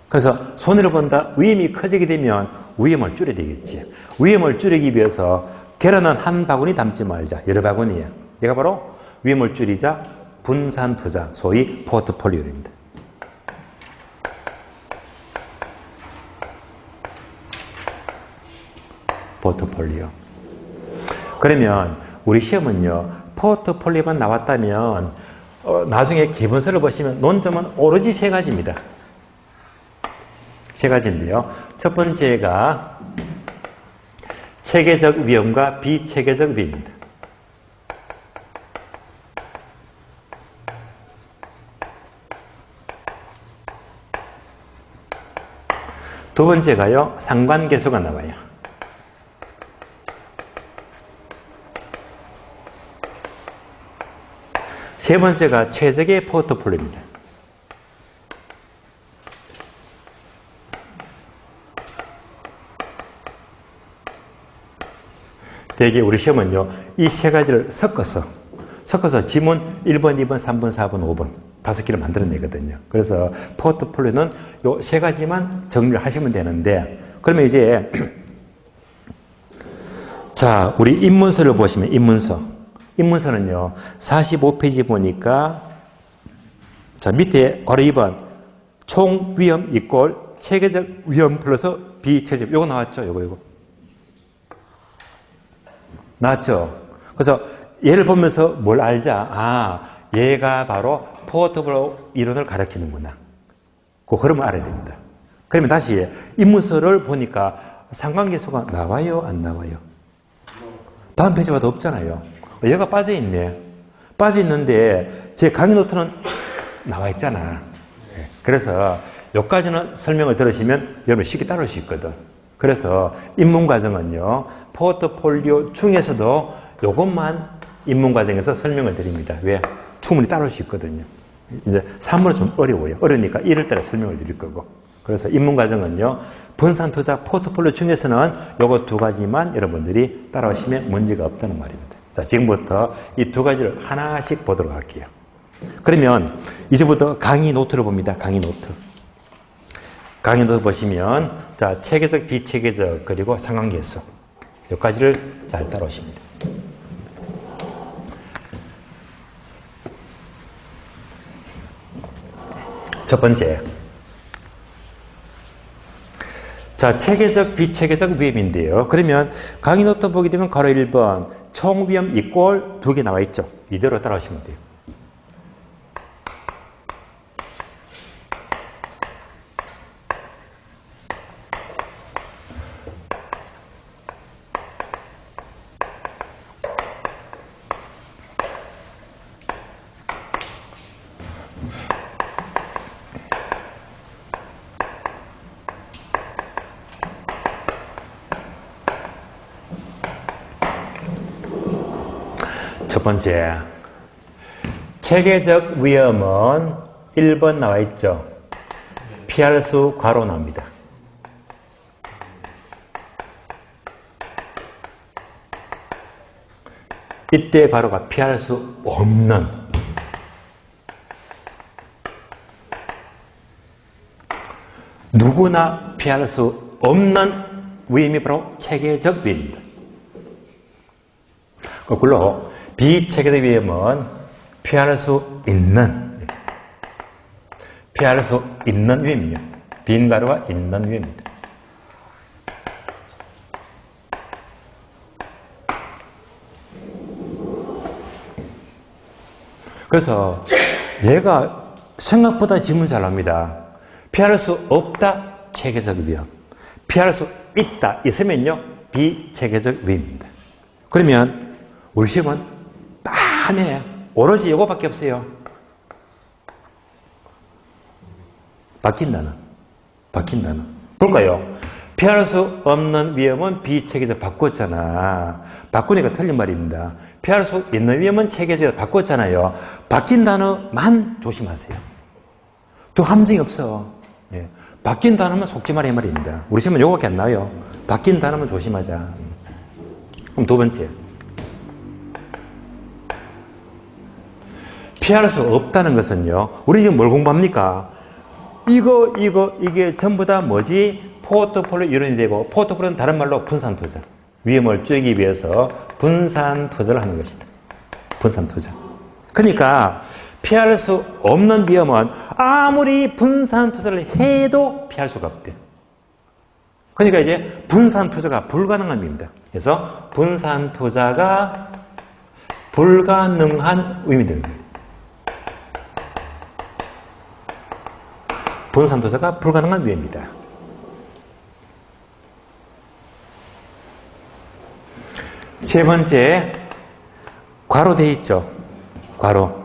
그래서 손해를 본다. 위험이 커지게 되면 위험을 줄여야 되겠지. 위험을 줄이기 위해서 계란은 한 바구니 담지 말자. 여러 바구니야. 얘가 바로 위험을 줄이자 분산 투자, 소위 포트폴리오입니다. 포트폴리오. 그러면 우리 시험은요. 포트폴리오만 나왔다면 나중에 기본서를 보시면 논점은 오로지 세 가지입니다. 세 가지인데요. 첫 번째가 체계적 위험과 비체계적 위험입니다. 두 번째가요. 상관계수가 나와요. 세 번째가 최적의 포트폴리오입니다. 대개 우리 시험은요, 이 세 가지를 섞어서 지문 1번, 2번, 3번, 4번, 5번 5개를 만들어내거든요. 그래서 포트폴리오는 요 세 가지만 정리를 하시면 되는데, 그러면 이제 자, 우리 입문서를 보시면 입문서는요, 45페이지 보니까, 자, 밑에 바로 2번, 총 위험 이꼴 체계적 위험 플러스 비체계적, 요거 나왔죠? 요거. 나왔죠? 그래서 얘를 보면서 뭘 알자? 아, 얘가 바로 포트폴리오 이론을 가르치는구나. 그 흐름을 알아야 됩니다. 그러면 다시 입문서를 보니까 상관계수가 나와요? 안 나와요? 다음 페이지 봐도 없잖아요. 얘가 빠져있네. 빠져있는데 제 강의 노트는 나와 있잖아. 그래서 여기까지는 설명을 들으시면 여러분 쉽게 따라올 수 있거든. 그래서 입문과정은요, 포트폴리오 중에서도 이것만 입문과정에서 설명을 드립니다. 왜? 충분히 따라올 수 있거든요. 이제 3문은 좀 어려워요. 어려우니까 1월 달에 설명을 드릴 거고. 그래서 입문과정은요, 분산투자 포트폴리오 중에서는 요거 두 가지만 여러분들이 따라오시면 문제가 없다는 말입니다. 자, 지금부터 이 두 가지를 하나씩 보도록 할게요. 그러면 이제부터 강의 노트를 봅니다. 강의 노트. 강의 노트 보시면, 자, 체계적, 비체계적, 그리고 상관계수. 여기까지를 잘 따라오십니다. 첫 번째. 자, 체계적, 비체계적 위험인데요. 그러면 강의 노트 보게 되면 가로 1번, 총위험 이꼴 2개 나와 있죠. 이대로 따라오시면 돼요. 첫 번째, 체계적 위험은 1번 나와 있죠. 피할 수 괄호 나옵니다. 이때 괄호가 피할 수 없는, 누구나 피할 수 없는 위험이 바로 체계적 위험입니다. 거꾸로 비체계적 위험은 피할 수 있는 위험이에요. 빈 가루가 있는 위험입니다. 그래서 얘가 생각보다 질문 잘 합니다. 피할 수 없다, 체계적 위험. 피할 수 있다, 있으면요, 비체계적 위험입니다. 그러면 우리 시험은 빤해. 오로지 이거밖에 없어요. 바뀐다는. 볼까요? 피할 수 없는 위험은 비체계적 바꿨잖아. 바꾸니까 틀린 말입니다. 피할 수 있는 위험은 체계적 바꿨잖아요. 바뀐 단어만 조심하세요. 또 함정이 없어. 예. 바뀐 단어만 속지 말이 말입니다. 우리 시험은 이거밖에 안 나와요. 바뀐 단어만 조심하자. 그럼 두 번째. 피할 수 없다는 것은요, 우리 지금 뭘 공부합니까? 이게 전부 다 뭐지? 포트폴리오 이론이 되고, 포트폴리오는 다른 말로 분산투자. 위험을 줄이기 위해서 분산투자를 하는 것이다. 분산투자. 그러니까, 피할 수 없는 위험은 아무리 분산투자를 해도 피할 수가 없대. 그러니까 이제 분산투자가 불가능한 의미입니다. 그래서 분산투자가 불가능한 의미 됩니다. 분산투자가 불가능한 위험입니다. 세 번째, 괄호 되어 있죠. 괄호.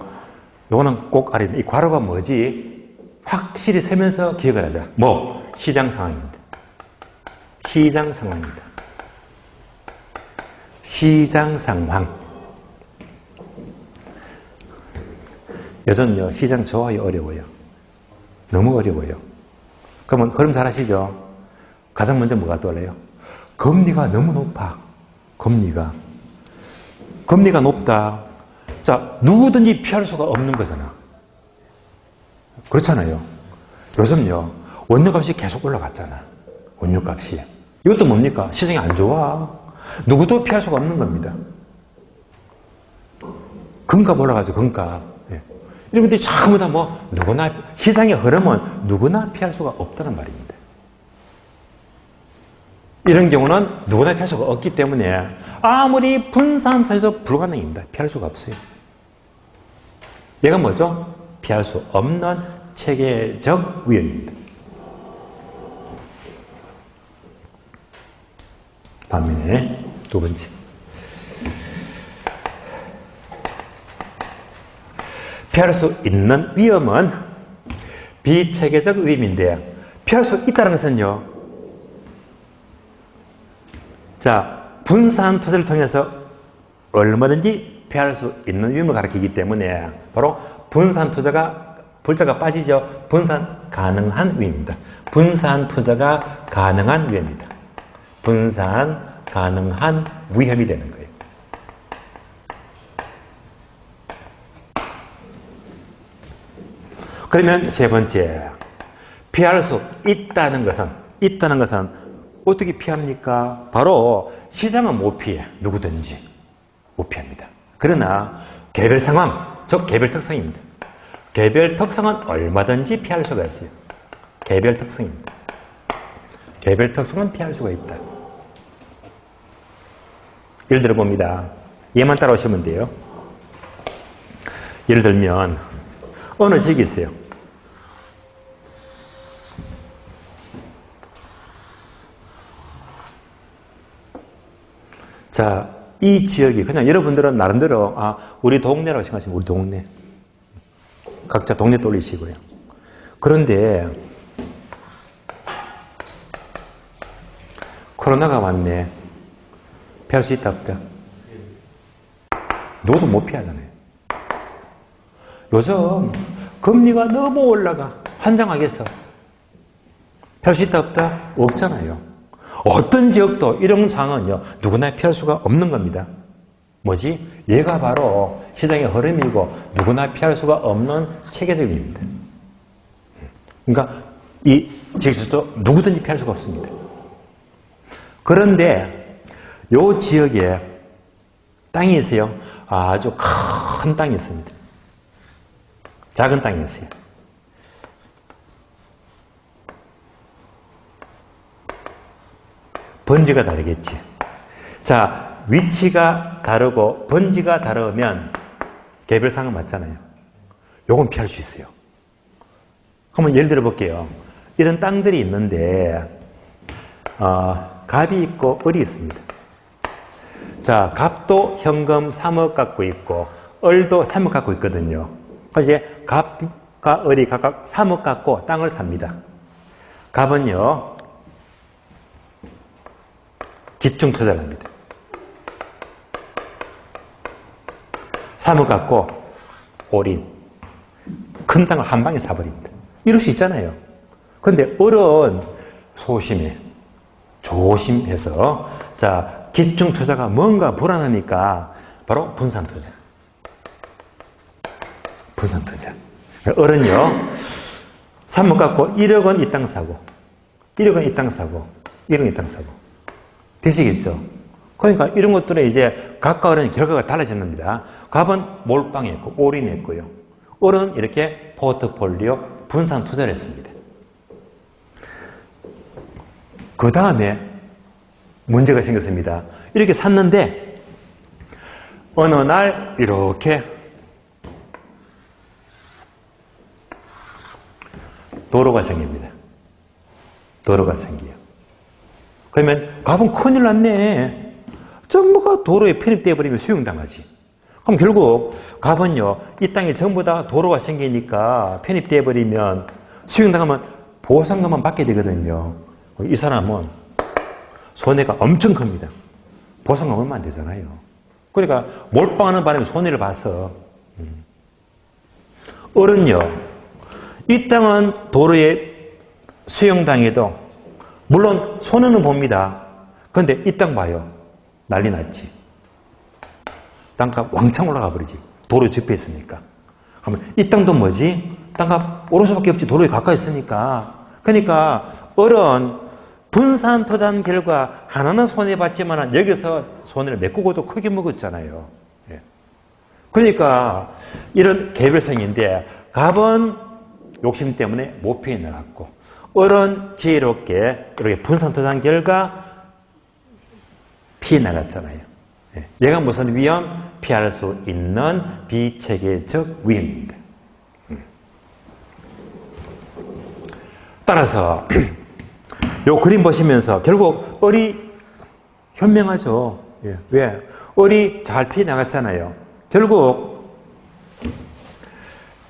요거는 꼭 알아야 돼. 이 괄호가 뭐지? 확실히 세면서 기억을 하자. 뭐? 시장 상황입니다. 시장 상황입니다. 시장 상황. 요즘요, 시장 좋아요, 어려워요? 너무 어려워요. 그럼 잘 아시죠? 가장 먼저 뭐가 떠올라요? 금리가 너무 높아. 금리가 높다. 자, 누구든지 피할 수가 없는 거잖아. 그렇잖아요. 요즘요, 원료값이 계속 올라갔잖아. 원료값이. 이것도 뭡니까? 시장이 안 좋아. 누구도 피할 수가 없는 겁니다. 금값 올라가죠, 금값. 예. 이런 것들이 전부 다 누구나, 시장의 흐름은 누구나 피할 수가 없다는 말입니다. 이런 경우는 누구나 피할 수가 없기 때문에 아무리 분산투자해도 불가능입니다. 피할 수가 없어요. 얘가 뭐죠? 피할 수 없는 체계적 위험입니다. 반면에 두 번째. 피할 수 있는 위험은 비체계적 위험인데, 피할 수 있다는 것은요, 자, 분산 토지를 통해서 얼마든지 피할 수 있는 위험을 가리키기 때문에 바로 분산 투자가, 불자가 빠지죠. 분산 가능한 위험입니다. 분산 투자가 가능한 위험입니다. 분산 가능한 위험이 되는 거예요. 그러면 세 번째, 피할 수 있다는 것은 어떻게 피합니까? 바로 시장은 못 피해. 누구든지 못 피합니다. 그러나 개별 상황, 즉 개별 특성입니다. 개별 특성은 얼마든지 피할 수가 있어요. 개별 특성입니다. 개별 특성은 피할 수가 있다. 예를 들어 봅니다. 얘만 따라오시면 돼요. 예를 들면 어느 지역이 있어요. 자, 이 지역이 그냥 여러분들은 나름대로 우리 동네라고 생각하시면 우리 동네. 각자 동네 돌리시고요. 그런데 코로나가 왔네. 피할 수 있다 없다? 너도 못 피하잖아요. 요즘 금리가 너무 올라가. 환장하겠어. 피할 수 있다 없다? 없잖아요. 어떤 지역도 이런 상황은요, 누구나 피할 수가 없는 겁니다. 뭐지? 얘가 바로 시장의 흐름이고 누구나 피할 수가 없는 체계적 위험입니다. 그러니까 이 지역에서도 누구든지 피할 수가 없습니다. 그런데 이 지역에 땅이 있어요. 아주 큰 땅이 있습니다. 작은 땅이 있어요. 번지가 다르겠지. 자, 위치가 다르고 번지가 다르면 개별상은 맞잖아요. 요건 피할 수 있어요. 한번 예를 들어 볼게요. 이런 땅들이 있는데 갑이 있고 을이 있습니다. 자, 갑도 현금 3억 갖고 있고 을도 3억 갖고 있거든요. 그래서 이제 갑과 을이 각각 3억 갖고 땅을 삽니다. 갑은요, 집중 투자를 합니다. 3억 갖고 올인. 큰 땅을 한 방에 사버립니다. 이럴 수 있잖아요. 그런데 을은 소심해. 조심해서, 자, 집중 투자가 뭔가 불안하니까 바로 분산 투자. 분산 투자. 을은요, 3억 갖고 1억은 이 땅 사고, 1억은 이 땅 사고, 1억은 이 땅 사고. 되시겠죠? 그러니까 이런 것들은 이제 각과 을은 결과가 달라집니다. 갑은 몰빵했고, 올인했고요. 을은 이렇게 포트폴리오 분산 투자를 했습니다. 그 다음에 문제가 생겼습니다. 이렇게 샀는데 어느 날 이렇게 도로가 생깁니다. 도로가 생겨요. 그러면 갑은 큰일 났네. 전부가 도로에 편입되어 버리면 수용당하지. 그럼 결국 갑은요, 이 땅에 전부 다 도로가 생기니까 편입되어 버리면 수용당하면 보상금만 받게 되거든요. 이 사람은 손해가 엄청 큽니다. 보상금 얼마 안 되잖아요. 그러니까 몰빵하는 바람에 손해를 봐서. 을은요, 이 땅은 도로에 수용당해도 물론 손해는 봅니다. 그런데 이 땅 봐요. 난리 났지. 땅값 왕창 올라가 버리지. 도로에 접해 있으니까. 그러면 이 땅도 뭐지? 땅값 오를 수밖에 없지. 도로에 가까이 있으니까. 그러니까 을은 분산 투자한 결과 하나는 손해봤지만 여기서 손해를 메꾸고도 크게 먹었잖아요. 예. 그러니까 이런 개별성인데 갑은 욕심 때문에 못 피해 나갔고 을은 지혜롭게 이렇게 분산 투자한 결과 피해 나갔잖아요. 예. 얘가 무슨 위험? 피할 수 있는 비체계적 위험입니다. 따라서 요 그림 보시면서 결국 을이 현명하죠. 예. 왜? 을이 잘 피해 나갔잖아요. 결국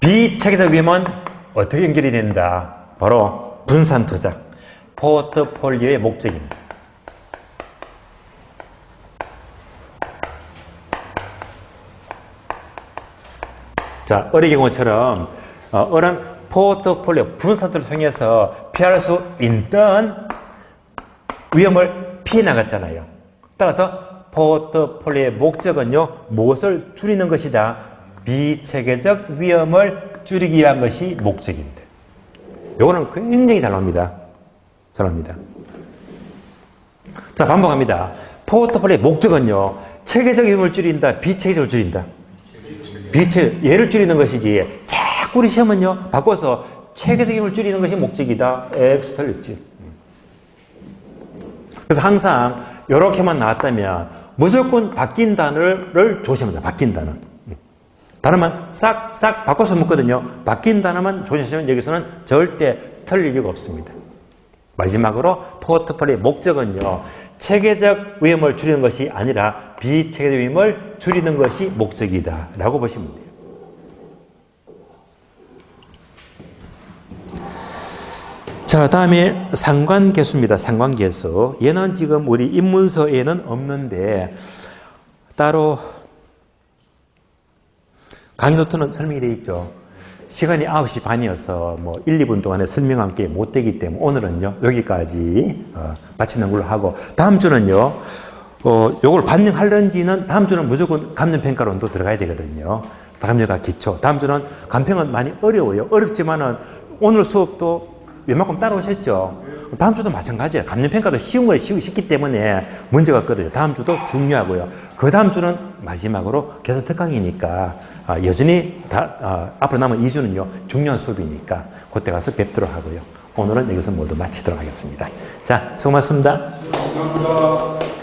비체계적 위험은 어떻게 연결이 된다? 바로 분산 투자, 포트폴리오의 목적입니다. 자, 어의 경우처럼 어는 포트폴리오 분산 투자를 통해서 피할 수 있던 위험을 피해 나갔잖아요. 따라서 포트폴리오의 목적은요, 무엇을 줄이는 것이다? 비체계적 위험을 줄이기 위한 것이 목적입니다. 요거는 굉장히 잘 나옵니다. 잘 나옵니다. 자, 반복합니다. 포트폴리오의 목적은요, 체계적 위험을 줄인다, 비체계적으로 줄인다. 얘를 줄이는 것이지, 자꾸 우리 시험은요, 바꿔서 체계적 위험을 줄이는 것이 목적이다. X 틀렸지. 그래서 항상 이렇게만 나왔다면 무조건 바뀐 단어를 조심합니다. 바뀐 단어. 단어만 싹 바꿔서 묻거든요. 바뀐 단어만 조심하시면 여기서는 절대 틀릴 이유가 없습니다. 마지막으로 포트폴리오의 목적은요, 체계적 위험을 줄이는 것이 아니라 비체계적 위험을 줄이는 것이 목적이다 라고 보시면 돼요. 자, 다음에 상관계수입니다. 상관계수. 얘는 지금 우리 입문서에는 없는데 따로 강의 노트는 설명이 되어 있죠. 시간이 9시 반이어서 뭐 1, 2분 동안에 설명한 게 못 되기 때문에 오늘은요, 여기까지 마치는 걸로 하고, 다음 주는요, 요걸 반영하려는지는 다음 주는 무조건 감정평가론도 들어가야 되거든요. 감정평가 기초. 다음 주는 감평은 많이 어려워요. 어렵지만은 오늘 수업도 웬만큼 따라오셨죠? 다음 주도 마찬가지예요. 감정평가도 쉬운 거에 쉽기 때문에 문제가 없거든요. 다음 주도 중요하고요. 그 다음 주는 마지막으로 계산 특강이니까 여전히 앞으로 남은 2주는요, 중요한 수업이니까 그때 가서 뵙도록 하고요. 오늘은 여기서 모두 마치도록 하겠습니다. 자, 수고 많습니다. 감사합니다.